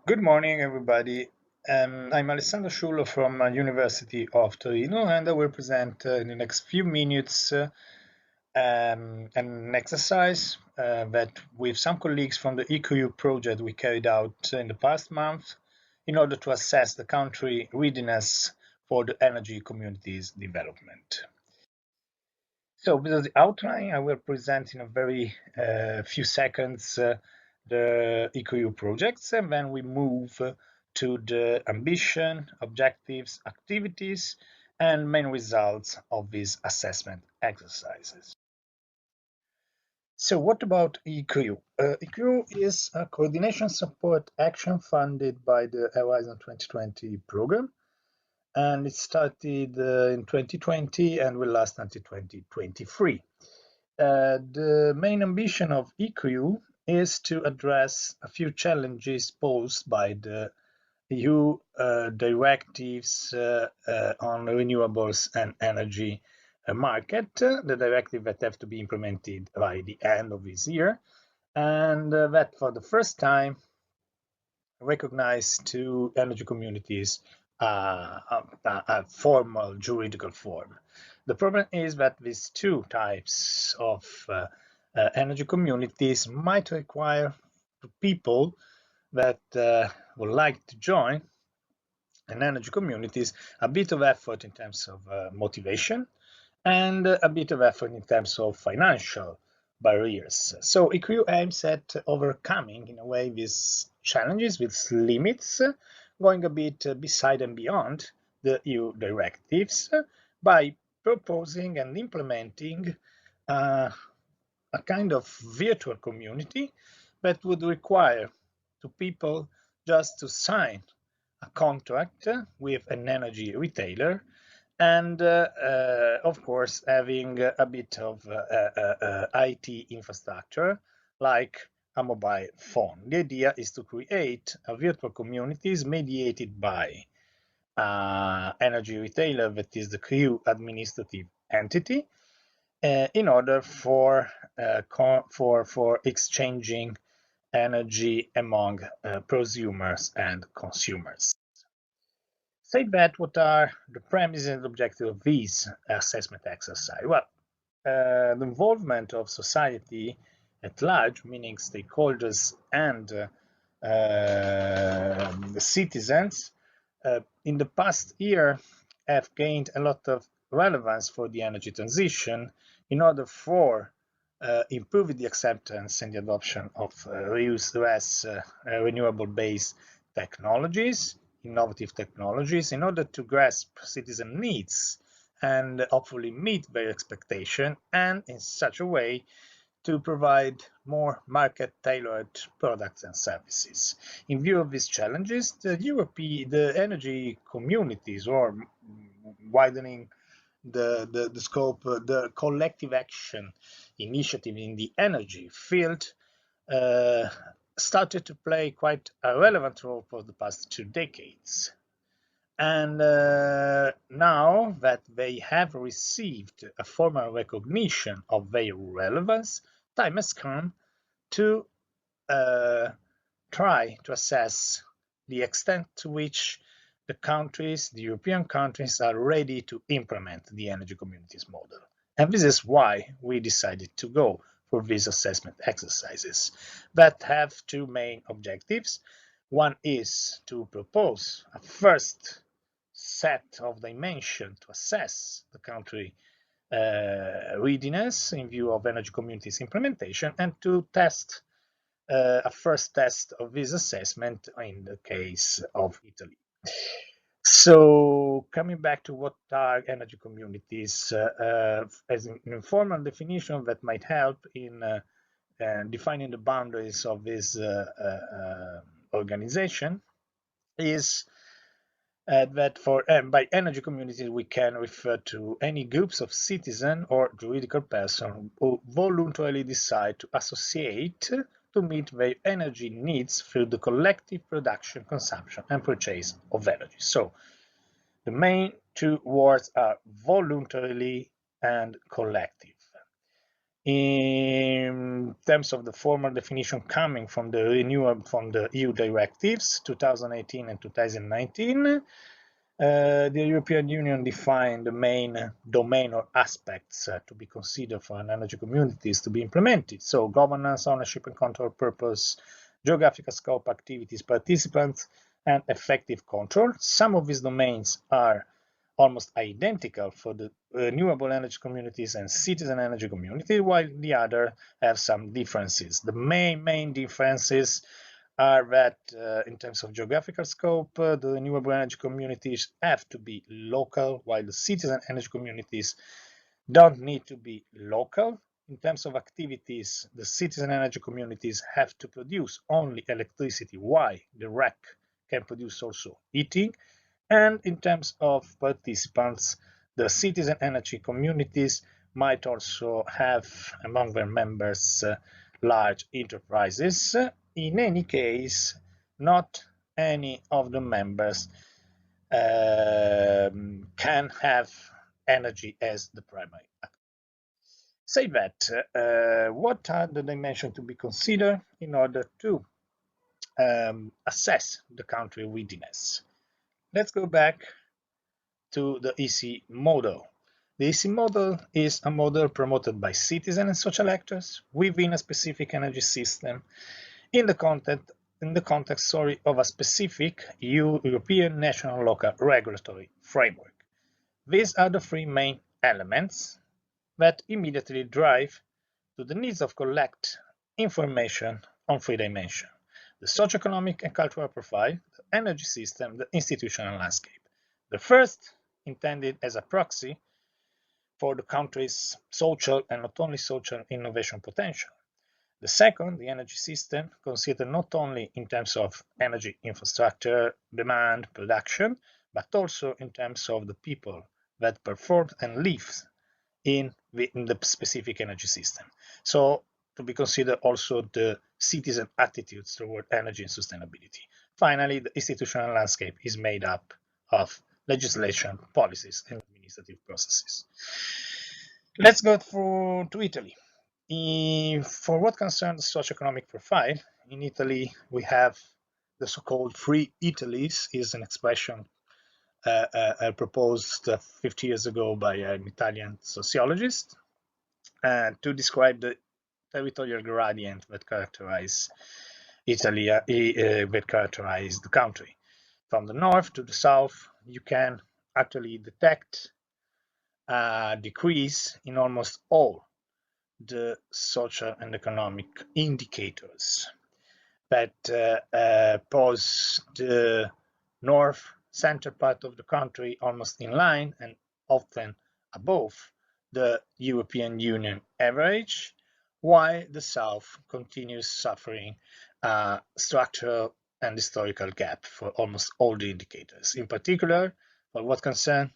Good morning, everybody. I'm Alessandro Sciullo from University of Torino, and I will present in the next few minutes an exercise that with some colleagues from the EQU project we carried out in the past month in order to assess the country readiness for the energy communities development. So with the outline, I will present in a very few seconds the EQU projects, and then we move to the ambition, objectives, activities, and main results of these assessment exercises. So what about EQU? EQU is a coordination support action funded by the Horizon 2020 program, and it started in 2020 and will last until 2023. The main ambition of EQU is to address a few challenges posed by the EU directives on renewables and energy market, the directive that have to be implemented by the end of this year, and that for the first time recognize two energy communities a formal juridical form. The problem is that these two types of energy communities might require people that would like to join an energy communities a bit of effort in terms of motivation and a bit of effort in terms of financial barriers. So EQU aims at overcoming, in a way, these challenges, these limits, going a bit beside and beyond the EU directives by proposing and implementing a kind of virtual community that would require to people just to sign a contract with an energy retailer and of course having a bit of IT infrastructure like a mobile phone. The idea is to create a virtual communities mediated by energy retailer that is the EU administrative entity in order for exchanging energy among prosumers and consumers. Say that, what are the premises and objectives of this assessment exercise? Well, the involvement of society at large, meaning stakeholders and the citizens, in the past year have gained a lot of relevance for the energy transition in order for improving the acceptance and the adoption of renewable-based technologies, innovative technologies, in order to grasp citizen needs and hopefully meet their expectation, and in such a way to provide more market-tailored products and services. In view of these challenges, the energy communities, or widening the scope, the collective action initiative in the energy field started to play quite a relevant role for the past 2 decades. And now that they have received a formal recognition of their relevance, time has come to try to assess the extent to which the countries, the European countries, are ready to implement the energy communities model. And this is why we decided to go for these assessment exercises that have 2 main objectives. One is to propose a first set of dimensions to assess the country readiness in view of energy communities implementation, and to test a first test of this assessment in the case of Italy. So coming back to what are energy communities, as an informal definition that might help in defining the boundaries of this organization is that by energy communities we can refer to any groups of citizens or juridical persons who voluntarily decide to associate to meet their energy needs through the collective production, consumption, and purchase of energy. So the main two words are voluntarily and collective. In terms of the formal definition coming from the EU directives 2018 and 2019, the European Union defined the main domain or aspects to be considered for an energy communities to be implemented. So governance, ownership and control purpose, geographical scope, activities, participants, and effective control. Some of these domains are almost identical for the renewable energy communities and citizen energy community, while the other have some differences. The main differences are that in terms of geographical scope, the renewable energy communities have to be local, while the citizen energy communities don't need to be local. In terms of activities, the citizen energy communities have to produce only electricity, while the REC can produce also heating. And in terms of participants, the citizen energy communities might also have among their members large enterprises. In any case, not any of the members can have energy as the primary actor. Say that, what are the dimensions to be considered in order to assess the country readiness? Let's go back to the eceee model. The eceee model is a model promoted by citizen and social actors within a specific energy system in the context of a specific European national local regulatory framework. These are the three main elements that immediately drive to the needs of collect information on three dimensions: the socioeconomic and cultural profile, the energy system, the institutional landscape. The first, intended as a proxy for the country's social and not only social innovation potential. The second, the energy system, considered not only in terms of energy infrastructure, demand, production, but also in terms of the people that perform and live in the specific energy system. So to be considered also the citizen attitudes toward energy and sustainability. Finally, the institutional landscape is made up of legislation, policies, and administrative processes. Let's go through to Italy. For what concerns the socioeconomic profile, in Italy we have the so-called three Italies, is an expression proposed 50 years ago by an Italian sociologist to describe the territorial gradient that characterize Italy, that characterize the country. From the north to the south, you can actually detect a decrease in almost all the social and economic indicators that pose the north center part of the country almost in line and often above the European Union average, while the south continues suffering a structural and historical gap for almost all the indicators. In particular, for what concerns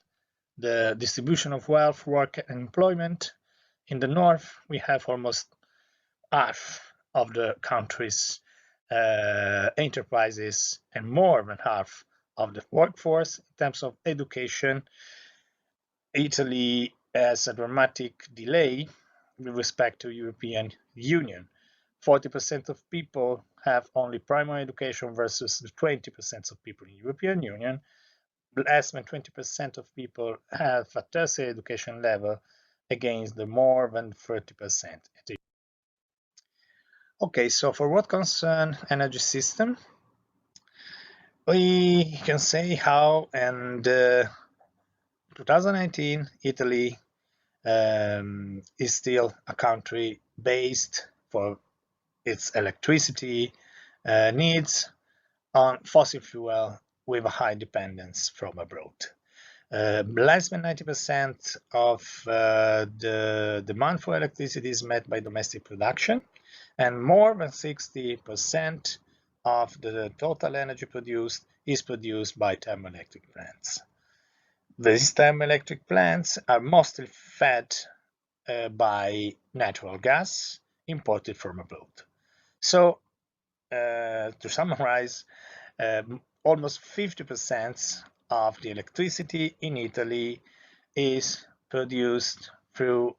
the distribution of wealth, work, and employment, in the north, we have almost half of the country's enterprises and more than half of the workforce. In terms of education, Italy has a dramatic delay with respect to European Union. 40% of people have only primary education versus the 20% of people in European Union. Less than 20% of people have a tertiary education level against the more than 30%. Okay, so for what concern energy system, we can say how in 2019 Italy is still a country based for its electricity needs on fossil fuel with a high dependence from abroad. Less than 90% of the demand for electricity is met by domestic production, and more than 60% of the total energy produced is produced by thermoelectric plants. These thermoelectric plants are mostly fed by natural gas imported from abroad. So to summarize, almost 50% of the electricity in Italy is produced through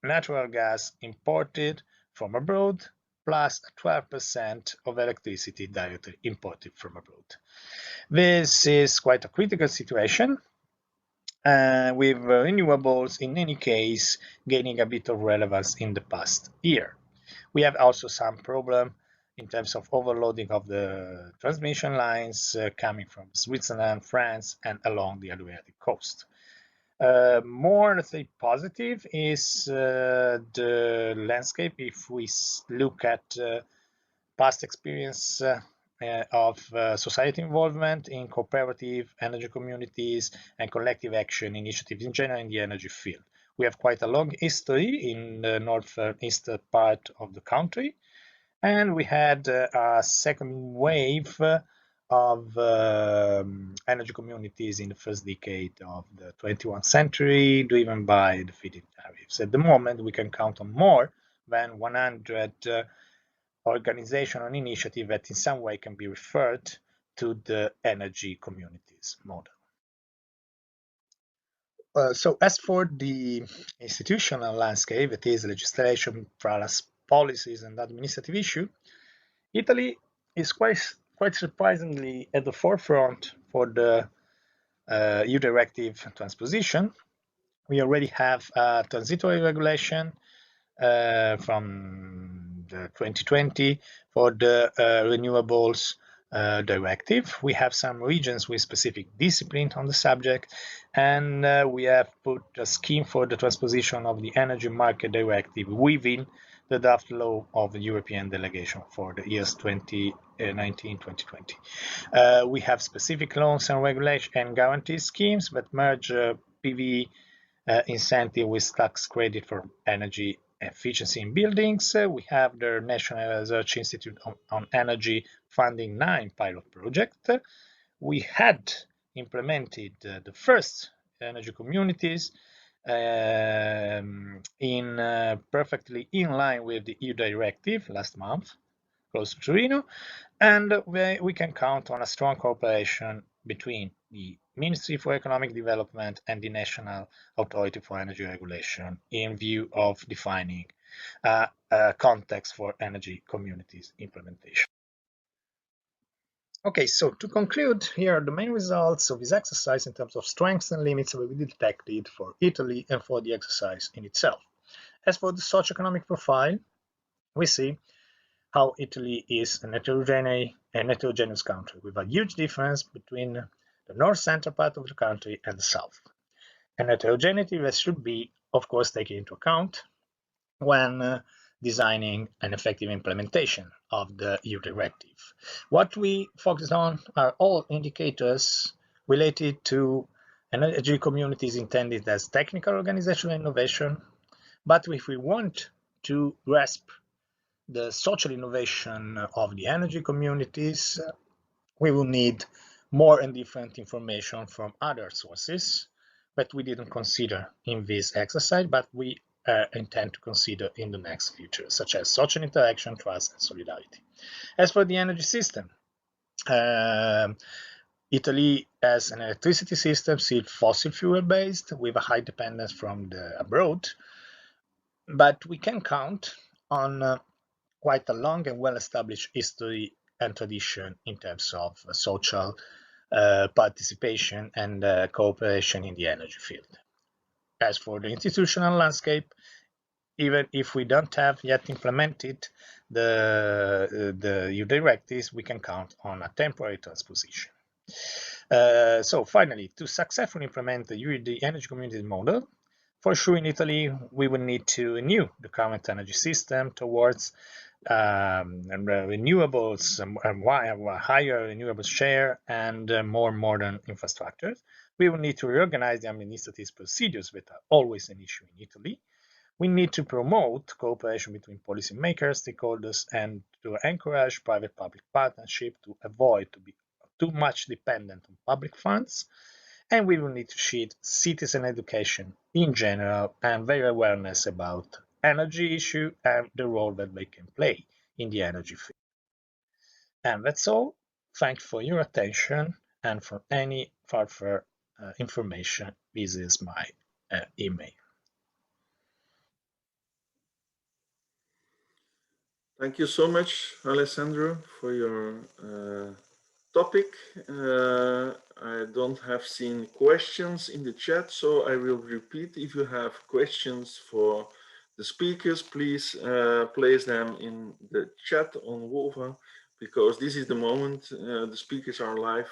natural gas imported from abroad, plus 12% of electricity directly imported from abroad. This is quite a critical situation, with renewables in any case gaining a bit of relevance in the past year. We have also some problem in terms of overloading of the transmission lines coming from Switzerland, France, and along the Adriatic coast. More, let's say, positive is the landscape. If we look at past experience of society involvement in cooperative energy communities and collective action initiatives in general in the energy field. We have quite a long history in the northeastern part of the country, and we had a second wave of energy communities in the first decade of the 21st century, driven by the feed-in tariffs. At the moment, we can count on more than 100 organization and initiative that in some way can be referred to the energy communities model. So as for the institutional landscape, that is legislation plus policies and administrative issue, Italy is quite surprisingly at the forefront for the EU directive transposition. We already have a transitory regulation from the 2020 for the renewables directive. We have some regions with specific discipline on the subject, and we have put a scheme for the transposition of the energy market directive within the draft law of the European delegation for the years 2019-2020. We have specific loans and regulation and guarantee schemes that merge PV incentive with tax credit for energy efficiency in buildings. We have the National Research Institute on Energy funding 9 pilot projects. We had implemented the first energy communities perfectly in line with the EU directive last month, close to Torino, and we can count on a strong cooperation between the Ministry for Economic Development and the National Authority for Energy Regulation in view of defining a context for energy communities implementation. Okay, so to conclude, here are the main results of this exercise in terms of strengths and limits that we detected for Italy and for the exercise in itself. As for the socioeconomic profile, we see how Italy is a heterogeneous country with a huge difference between the north-central part of the country and the south. And heterogeneity that should be, of course, taken into account when designing an effective implementation of the EU directive. What we focus on are all indicators related to energy communities intended as technical organizational innovation. But if we want to grasp the social innovation of the energy communities, we will need more and different information from other sources that we didn't consider in this exercise, but we intend to consider in the next future, such as social interaction, trust, and solidarity. As for the energy system, Italy has an electricity system still fossil fuel based with a high dependence from the abroad, but we can count on quite a long and well-established history and tradition in terms of social participation and cooperation in the energy field. As for the institutional landscape, even if we don't have yet implemented the EU directives, we can count on a temporary transposition. So finally, to successfully implement the energy community model, for sure in Italy, we will need to renew the current energy system towards renewables, higher renewable share, and more modern infrastructures. We will need to reorganize the administrative procedures that are always an issue in Italy. We need to promote cooperation between policymakers, stakeholders, and to encourage private-public partnership to avoid to be too much dependent on public funds. And we will need to shift citizen education in general and their awareness about energy issue and the role that they can play in the energy field. And that's all. Thank you for your attention, and for any further information, this is my email. Thank you so much, Alessandro, for your topic. I don't have seen questions in the chat, so I will repeat. If you have questions for the speakers, please place them in the chat on Wova, because this is the moment the speakers are live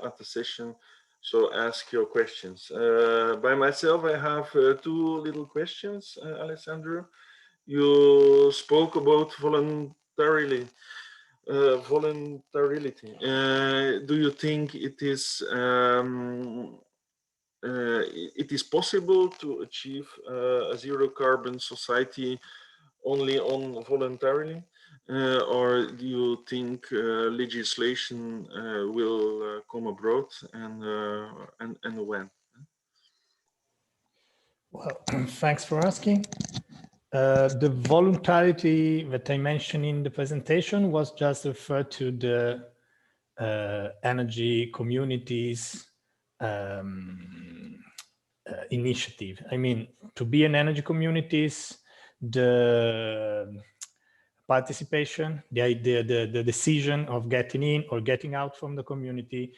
at the session. So ask your questions. By myself, I have two little questions, Alessandro. You spoke about voluntarily. Voluntarily. Do you think it is possible to achieve a zero carbon society only on voluntarily, or do you think legislation will come abroad, and when? Well, thanks for asking. The voluntarity that I mentioned in the presentation was just referred to the energy communities initiative. I mean, to be an energy communities, the participation, the decision of getting in or getting out from the community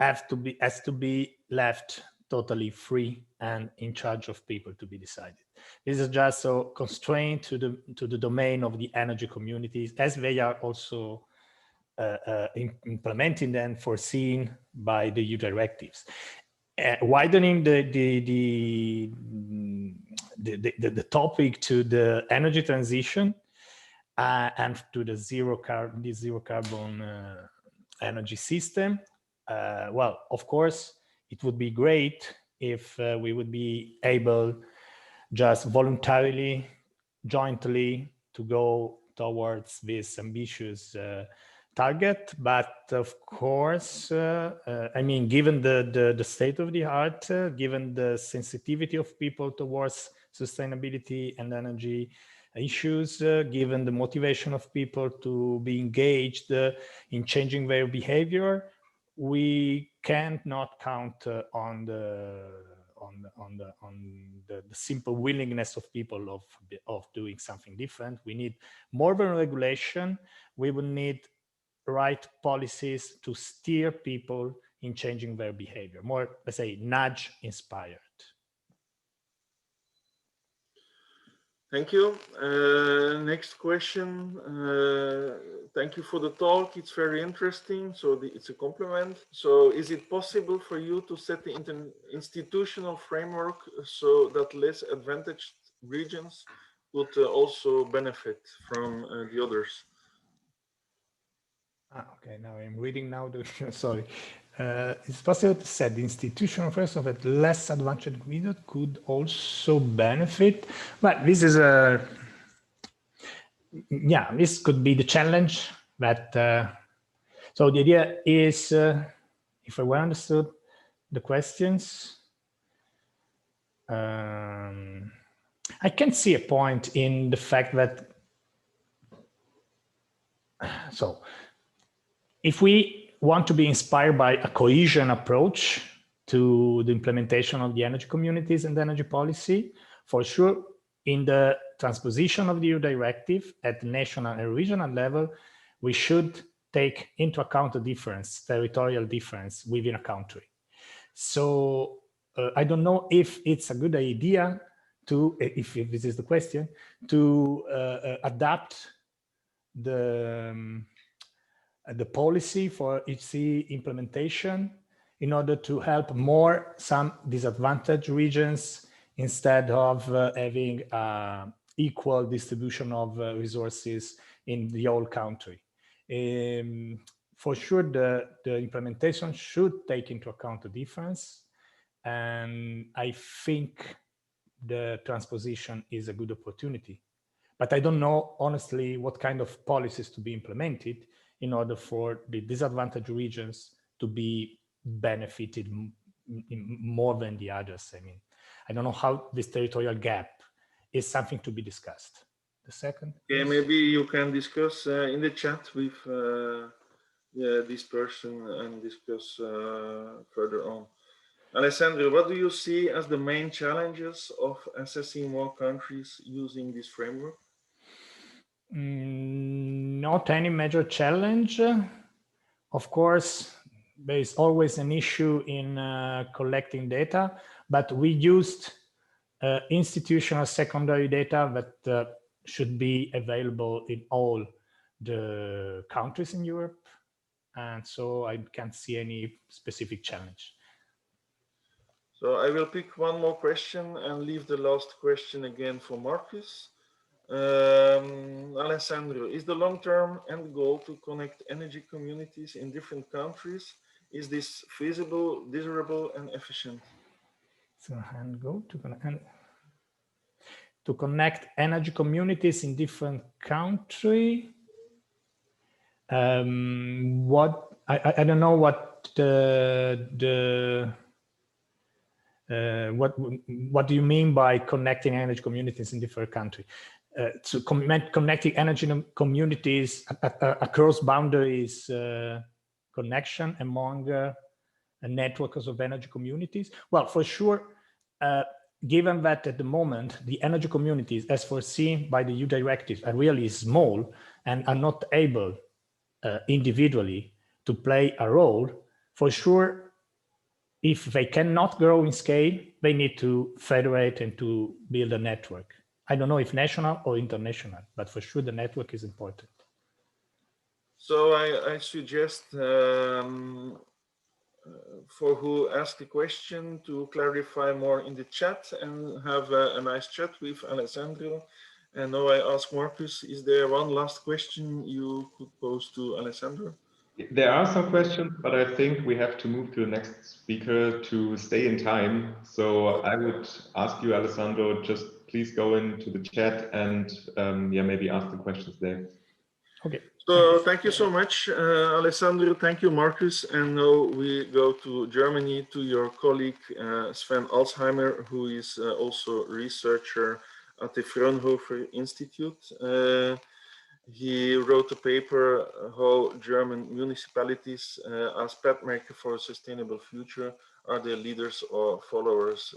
has to be left totally free and in charge of people to be decided. This is just so constrained to the domain of the energy communities, as they are also implementing and foreseen by the EU directives. Widening the topic to the energy transition and to the zero carbon energy system. Well, of course, it would be great if we would be able just voluntarily, jointly to go towards this ambitious target. But of course, I mean, given the state of the art, given the sensitivity of people towards sustainability and energy issues, given the motivation of people to be engaged in changing their behavior, we cannot count on the simple willingness of people of doing something different. We need more than regulation. We will need right policies to steer people in changing their behavior, more, let's say, nudge inspired. Thank you. Next question. Thank you for the talk. It's very interesting. So it's a compliment. So is it possible for you to set the institutional framework so that less advantaged regions would also benefit from the others? Okay, now I'm reading now. Sorry. It's possible to set the institutional framework so that less advantaged regions could also benefit. But this is yeah, this could be the challenge. But so the idea is, if I well understood the questions, I can see a point in the fact that, so if we want to be inspired by a cohesion approach to the implementation of the energy communities and energy policy, for sure, in the transposition of the EU directive at the national and regional level, we should take into account the difference, territorial difference within a country. So I don't know if it's a good idea to, if this is the question, to adapt the policy for eceee implementation in order to help more some disadvantaged regions instead of having equal distribution of resources in the whole country. For sure, the implementation should take into account the difference, and I think the transposition is a good opportunity. But I don't know, honestly, what kind of policies to be implemented in order for the disadvantaged regions to be benefited more than the others. I mean, I don't know how this territorial gap is something to be discussed. the second. Okay, maybe you can discuss in the chat with this person and discuss further on. Alessandro, what do you see as the main challenges of assessing more countries using this framework? Not any major challenge. Of course, there is always an issue in collecting data, but we used institutional secondary data that should be available in all the countries in Europe. And so I can't see any specific challenge. So I will pick one more question and leave the last question again for Marcus. Alessandro, is the long-term end goal to connect energy communities in different countries? Is this feasible, desirable, and efficient? So end goal to connect energy communities in different countries. What I don't know what what do you mean by connecting energy communities in different countries? So connecting energy communities across boundaries, connection among networks of energy communities. Well, for sure, given that at the moment the energy communities, as foreseen by the EU directive, are really small and are not able individually to play a role, for sure, if they cannot grow in scale, they need to federate and to build a network. I don't know if national or international, but for sure the network is important. So I suggest for who asked the question to clarify more in the chat and have a nice chat with Alessandro. And now I ask Marcus, is there one last question you could pose to Alessandro? There are some questions, but I think we have to move to the next speaker to stay in time. So I would ask you, Alessandro, just please go into the chat and yeah, maybe ask the questions there. Okay. So thank you so much, Alessandro. Thank you, Marcus. And now we go to Germany to your colleague, Sven Alzheimer, who is also researcher at the Fraunhofer Institute. He wrote a paper, how German municipalities as pathmakers for a sustainable future are they leaders or followers.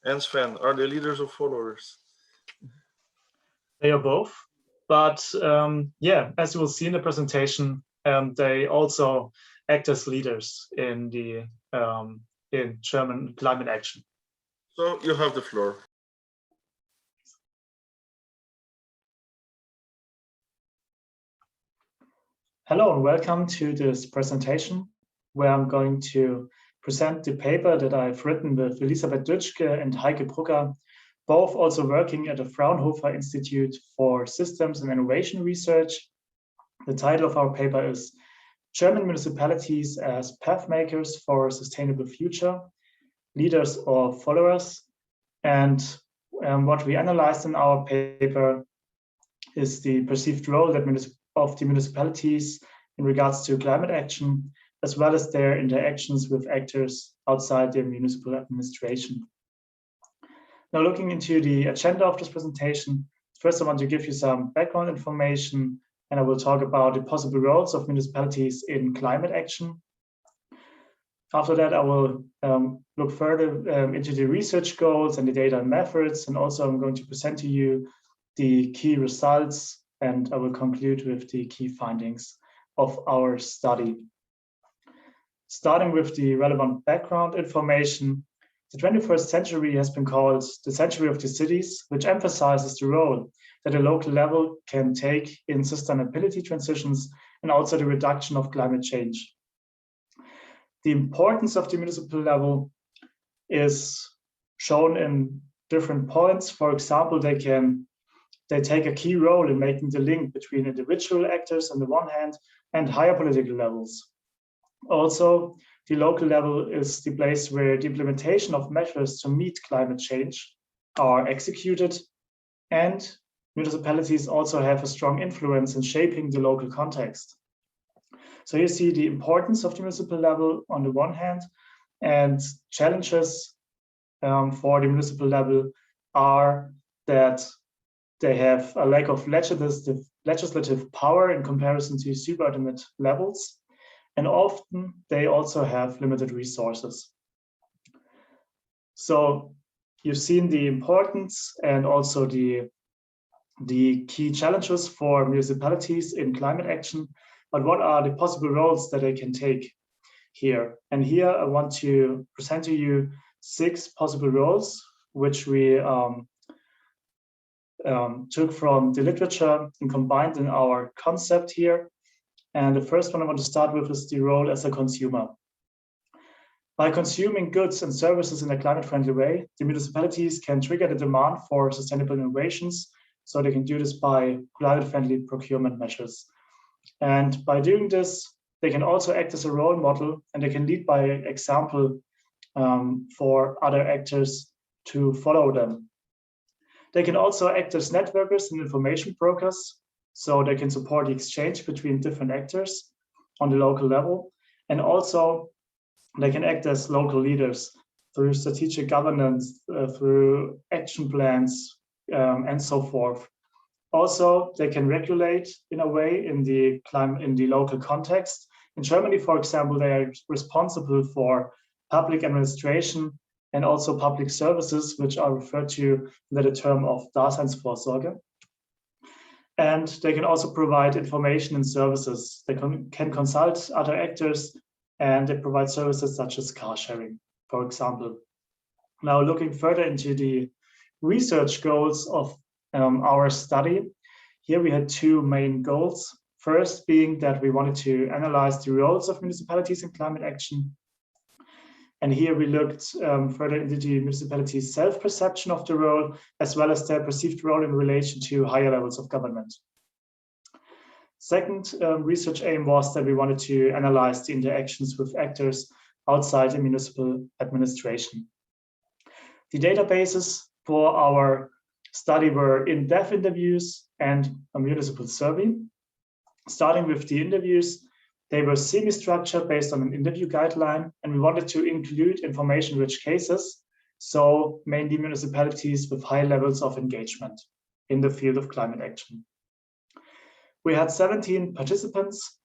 And Sven, are they leaders or followers? They are both. But yeah, as you will see in the presentation, they also act as leaders in the in German climate action. So you have the floor. Hello and welcome to this presentation, where I'm going to present the paper that I've written with Elisabeth Dütschke and Heike Brucker, both also working at the Fraunhofer Institute for Systems and Innovation Research. The title of our paper is German Municipalities as Pathmakers for a Sustainable Future, Leaders or Followers. And what we analyzed in our paper is the perceived role of the municipalities in regards to climate action, as well as their interactions with actors outside their municipal administration. Now, looking into the agenda of this presentation, first I want to give you some background information, and I will talk about the possible roles of municipalities in climate action. After that, I will look further into the research goals and the data and methods, and also I'm going to present to you the key results, and I will conclude with the key findings of our study. Starting with the relevant background information, the 21st century has been called the century of the cities, which emphasizes the role that a local level can take in sustainability transitions and also the reduction of climate change. The importance of the municipal level is shown in different points. For example, they take a key role in making the link between individual actors on the one hand and higher political levels. Also, the local level is the place where the implementation of measures to meet climate change are executed, and municipalities also have a strong influence in shaping the local context. So you see the importance of the municipal level on the one hand, and challenges for the municipal level are that they have a lack of legislative power in comparison to subordinate levels, and often they also have limited resources. So you've seen the importance and also the key challenges for municipalities in climate action, but what are the possible roles that they can take here? And here I want to present to you 6 possible roles, which we took from the literature and combined in our concept here. And the first one I want to start with is the role as a consumer. By consuming goods and services in a climate-friendly way, the municipalities can trigger the demand for sustainable innovations. So they can do this by climate-friendly procurement measures. And by doing this, they can also act as a role model, and they can lead by example for other actors to follow them. They can also act as networkers and information brokers, so they can support the exchange between different actors on the local level. And also they can act as local leaders through strategic governance, through action plans, and so forth. Also, they can regulate in a way in the local context. In Germany, for example, they are responsible for public administration and also public services, which are referred to under the term of Daseinsvorsorge. And they can also provide information and services. They can consult other actors, and they provide services such as car sharing, for example. Now, looking further into the research goals of our study, here we had 2 main goals. First being that we wanted to analyze the roles of municipalities in climate action. And here we looked further into the municipalities' self-perception of the role, as well as their perceived role in relation to higher levels of government. Second research aim was that we wanted to analyze the interactions with actors outside the municipal administration. The databases for our study were in-depth interviews and a municipal survey. Starting with the interviews, they were semi-structured based on an interview guideline, and we wanted to include information-rich cases, so mainly municipalities with high levels of engagement in the field of climate action. We had 17 participants,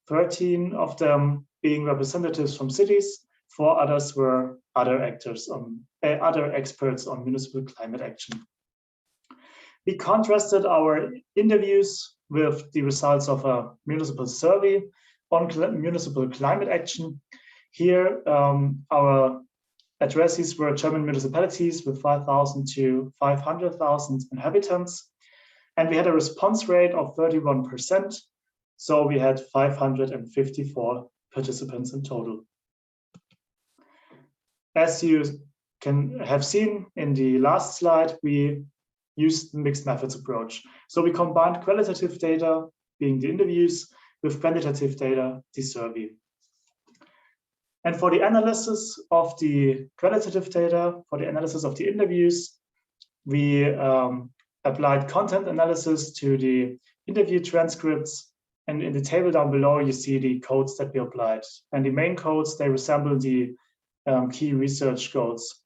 13 of them being representatives from cities, 4 others were other experts on municipal climate action. We contrasted our interviews with the results of a municipal survey on municipal climate action. Here, our addressees were German municipalities with 5,000 to 500,000 inhabitants. And we had a response rate of 31%. So we had 554 participants in total. As you can have seen in the last slide, we used the mixed methods approach. So we combined qualitative data, being the interviews, with quantitative data, the survey. And for the analysis of the qualitative data, for the analysis of the interviews, we applied content analysis to the interview transcripts. And in the table down below, you see the codes that we applied. And the main codes, they resemble the key research goals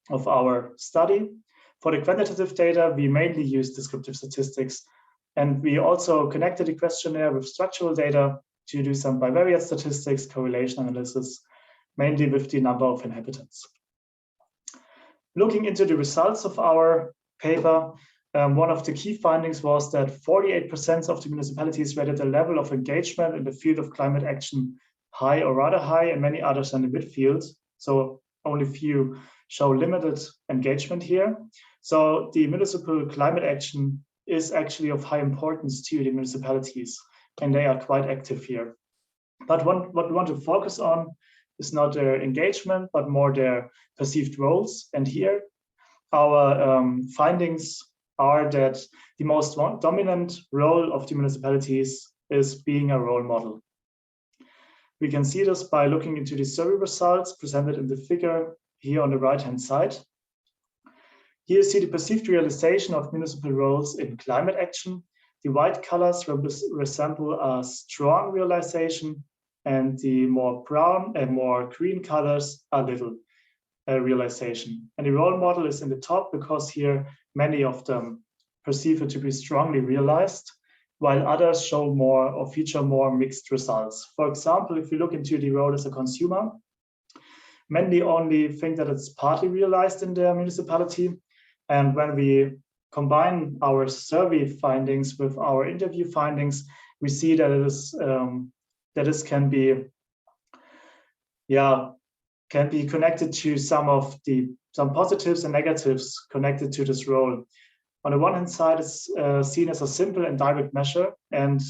of our study. For the quantitative data, we mainly use descriptive statistics. And we also connected the questionnaire with structural data to do some bivariate statistics, correlation analysis, mainly with the number of inhabitants. Looking into the results of our paper, one of the key findings was that 48% of the municipalities rated the level of engagement in the field of climate action high or rather high, and many others in the midfield. So only few show limited engagement here. So the municipal climate action is actually of high importance to the municipalities, and they are quite active here. But what we want to focus on is not their engagement, but more their perceived roles. And here, our findings are that the most dominant role of the municipalities is being a role model. We can see this by looking into the survey results presented in the figure here on the right-hand side. Here you see the perceived realization of municipal roles in climate action. The white colors resemble a strong realization, and the more brown and more green colors are little realization. And the role model is in the top because here many of them perceive it to be strongly realized, while others show more or feature more mixed results. For example, if we look into the role as a consumer, many only think that it's partly realized in their municipality. And when we combine our survey findings with our interview findings, we see that it is that this can be connected to some positives and negatives connected to this role. On the one hand side, it's seen as a simple and direct measure, and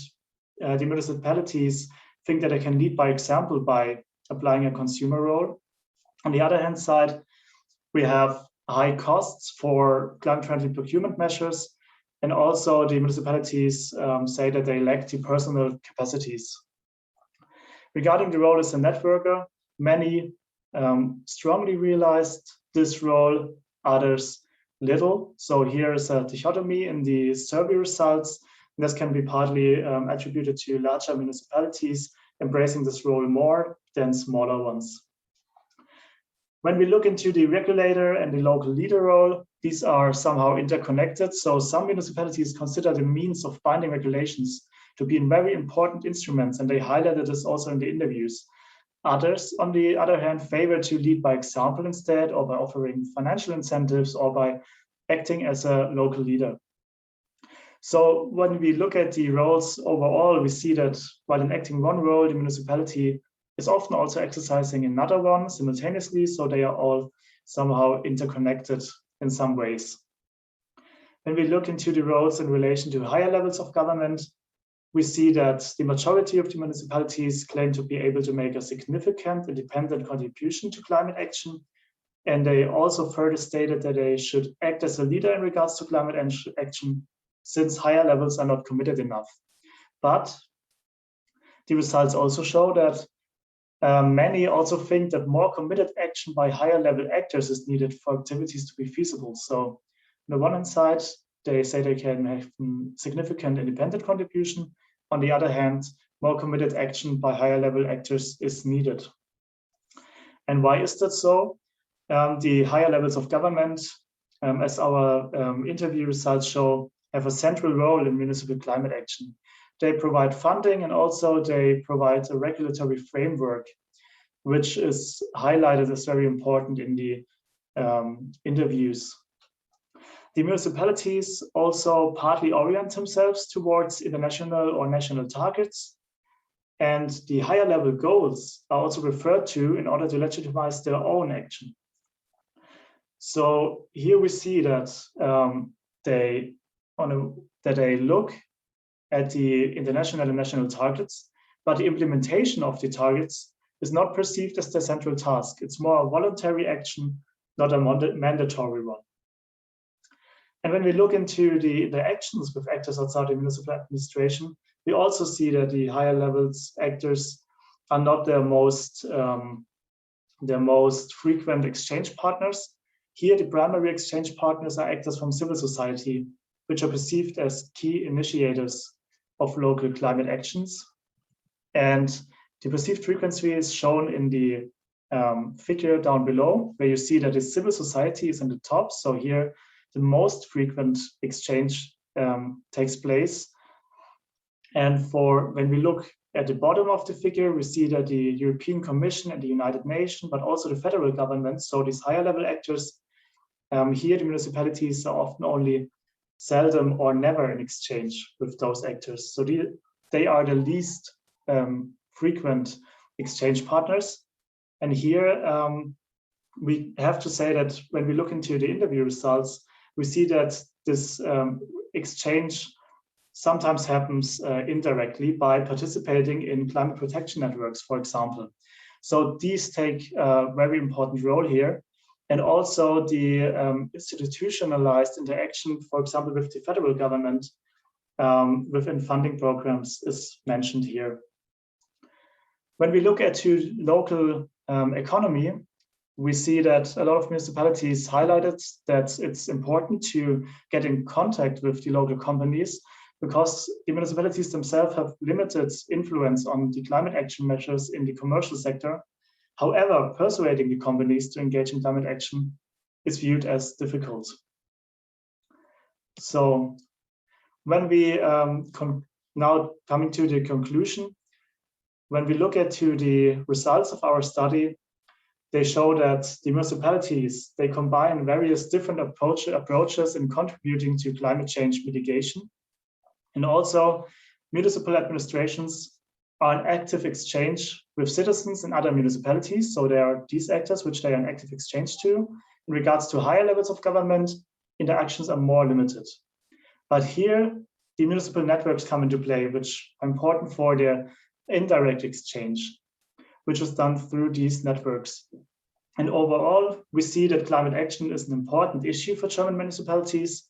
the municipalities think that they can lead by example by applying a consumer role. On the other hand side, we have high costs for climate-friendly procurement measures, and also the municipalities say that they lack the personal capacities. Regarding the role as a networker, many strongly realized this role, others little. So here is a dichotomy in the survey results. This can be partly attributed to larger municipalities embracing this role more than smaller ones. When we look into the regulator and the local leader role, these are somehow interconnected. So some municipalities consider the means of binding regulations to be very important instruments, and they highlighted this also in the interviews. Others, on the other hand, favor to lead by example instead, or by offering financial incentives, or by acting as a local leader. So when we look at the roles overall, we see that while in acting one role, the municipality is often also exercising another one simultaneously, so they are all somehow interconnected in some ways. When we look into the roles in relation to higher levels of government, we see that the majority of the municipalities claim to be able to make a significant independent contribution to climate action. And they also further stated that they should act as a leader in regards to climate action, since higher levels are not committed enough. But the results also show that many also think that more committed action by higher level actors is needed for activities to be feasible. So on the one hand side, they say they can have significant independent contribution. On the other hand, more committed action by higher level actors is needed. And why is that so? The higher levels of government, as our interview results show, have a central role in municipal climate action. They provide funding, and also they provide a regulatory framework, which is highlighted as very important in the interviews. The municipalities also partly orient themselves towards international or national targets, and the higher level goals are also referred to in order to legitimize their own action. So here we see that they look at the international and national targets, but the implementation of the targets is not perceived as the central task. It's more a voluntary action, not a mandatory one. And when we look into the actions with actors outside the municipal administration, we also see that the higher levels actors are not their most frequent exchange partners. Here, the primary exchange partners are actors from civil society, which are perceived as key initiators of local climate actions. And the perceived frequency is shown in the figure down below, where you see that the civil society is in the top. So here, the most frequent exchange takes place. And when we look at the bottom of the figure, we see that the European Commission and the United Nations, but also the federal government, so these higher level actors, here the municipalities are often only seldom or never in exchange with those actors. So they are the least frequent exchange partners. And here we have to say that when we look into the interview results, we see that this exchange sometimes happens indirectly by participating in climate protection networks, for example. So these take a very important role here. And also the institutionalized interaction, for example, with the federal government within funding programs is mentioned here. When we look at the local economy, we see that a lot of municipalities highlighted that it's important to get in contact with the local companies, because the municipalities themselves have limited influence on the climate action measures in the commercial sector. However, persuading the companies to engage in climate action is viewed as difficult. So when we now coming to the conclusion, when we look at the results of our study, they show that the municipalities, they combine various different approaches in contributing to climate change mitigation. And also municipal administrations are in active exchange with citizens and other municipalities. So there are these actors which they are in active exchange to. In regards to higher levels of government, interactions are more limited. But here, the municipal networks come into play, which are important for their indirect exchange, which is done through these networks. And overall, we see that climate action is an important issue for German municipalities.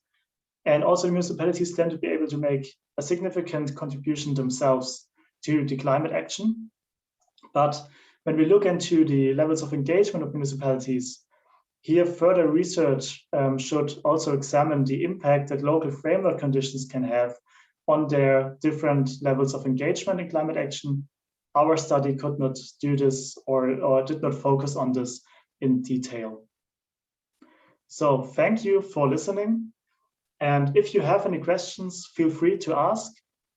And also municipalities tend to be able to make a significant contribution themselves to the climate action. But when we look into the levels of engagement of municipalities, here further research should also examine the impact that local framework conditions can have on their different levels of engagement in climate action. Our study could not do this or did not focus on this in detail. So thank you for listening. And if you have any questions, feel free to ask.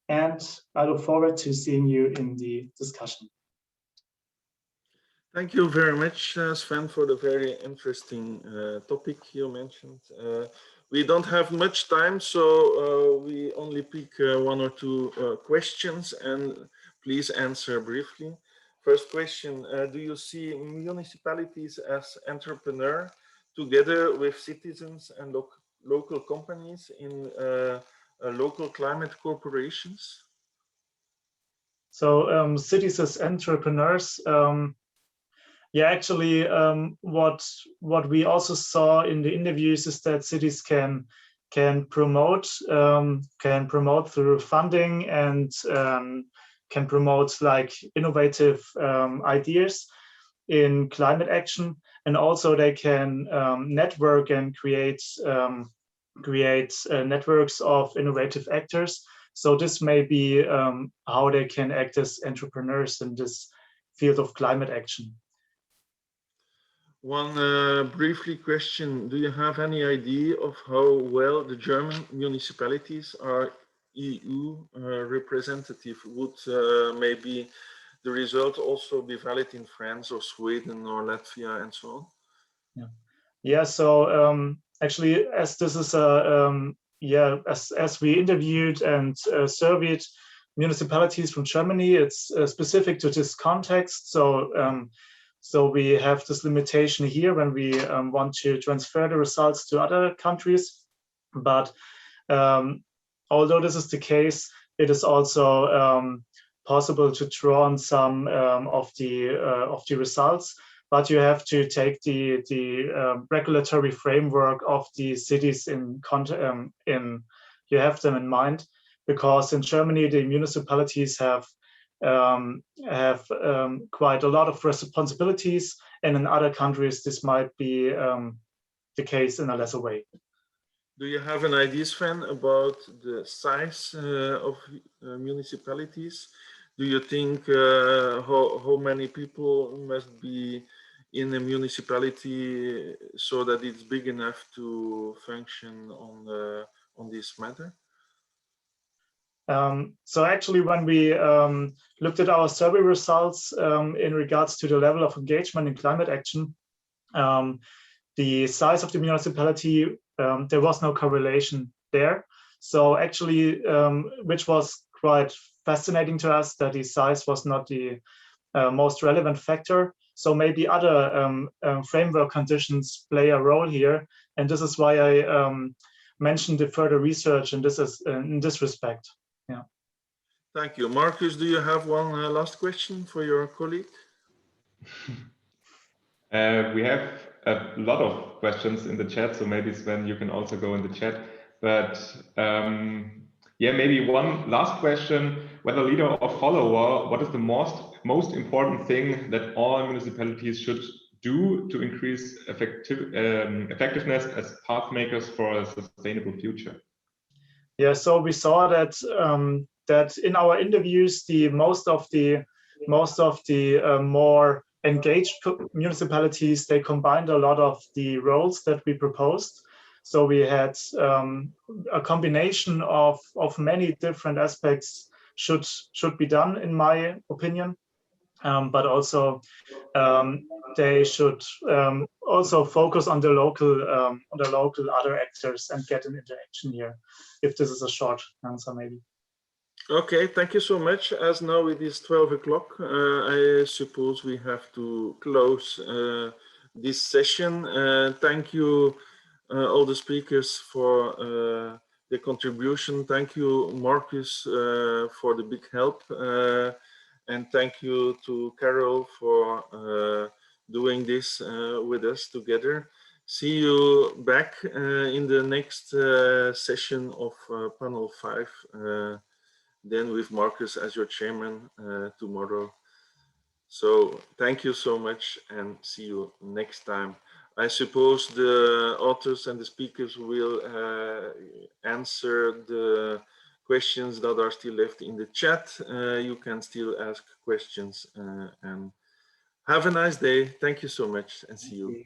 And I look forward to seeing you in the discussion. Thank you very much, Sven, for the very interesting topic you mentioned. We don't have much time, so we only pick one or two questions, and please answer briefly. First question, do you see municipalities as entrepreneurs together with citizens and local companies in local climate corporations? So cities as entrepreneurs, yeah, actually, what we also saw in the interviews is that cities can promote through funding and can promote like innovative ideas in climate action, and also they can network and create networks of innovative actors. So this may be how they can act as entrepreneurs in this field of climate action. One briefly question, do you have any idea of how well the German municipalities are EU representative? Would maybe the result also be valid in France or Sweden or Latvia and so on? Yeah. So actually, as this is as we interviewed and surveyed municipalities from Germany, it's specific to this context. So we have this limitation here when we want to transfer the results to other countries. But although this is the case, it is also possible to draw on some of the results. But you have to take the regulatory framework of the cities you have them in mind, because in Germany the municipalities have quite a lot of responsibilities, and in other countries this might be the case in a lesser way. Do you have an idea, Sven, about the size of municipalities? Do you think how many people must be in a municipality so that it's big enough to function on this matter? So actually, when we looked at our survey results in regards to the level of engagement in climate action, the size of the municipality, there was no correlation there. So actually, which was quite fascinating to us, that the size was not the most relevant factor. So maybe other framework conditions play a role here. And this is why I mentioned the further research in this respect. Yeah. Thank you. Marcus, do you have one last question for your colleague? We have a lot of questions in the chat, so maybe Sven, you can also go in the chat. But yeah, maybe one last question, whether leader or follower, what is the most important thing that all municipalities should do to increase effectiveness as pathmakers for a sustainable future? Yeah, so we saw that that in our interviews, most of the more engaged municipalities, they combined a lot of the roles that we proposed. So we had a combination of many different aspects should be done, in my opinion, but also they should also focus on the local other actors and get an interaction here. If this is a short answer, maybe. Okay, thank you so much. As now it is 12 o'clock, I suppose we have to close this session. Thank you all the speakers for the contribution. Thank you, Marcus, for the big help. And thank you to Carol for doing this with us together. See you back in the next session of panel 5. Then with Marcus as your chairman tomorrow. So thank you so much and see you next time. I suppose the authors and the speakers will answer the questions that are still left in the chat. You can still ask questions and have a nice day. Thank you so much and see you.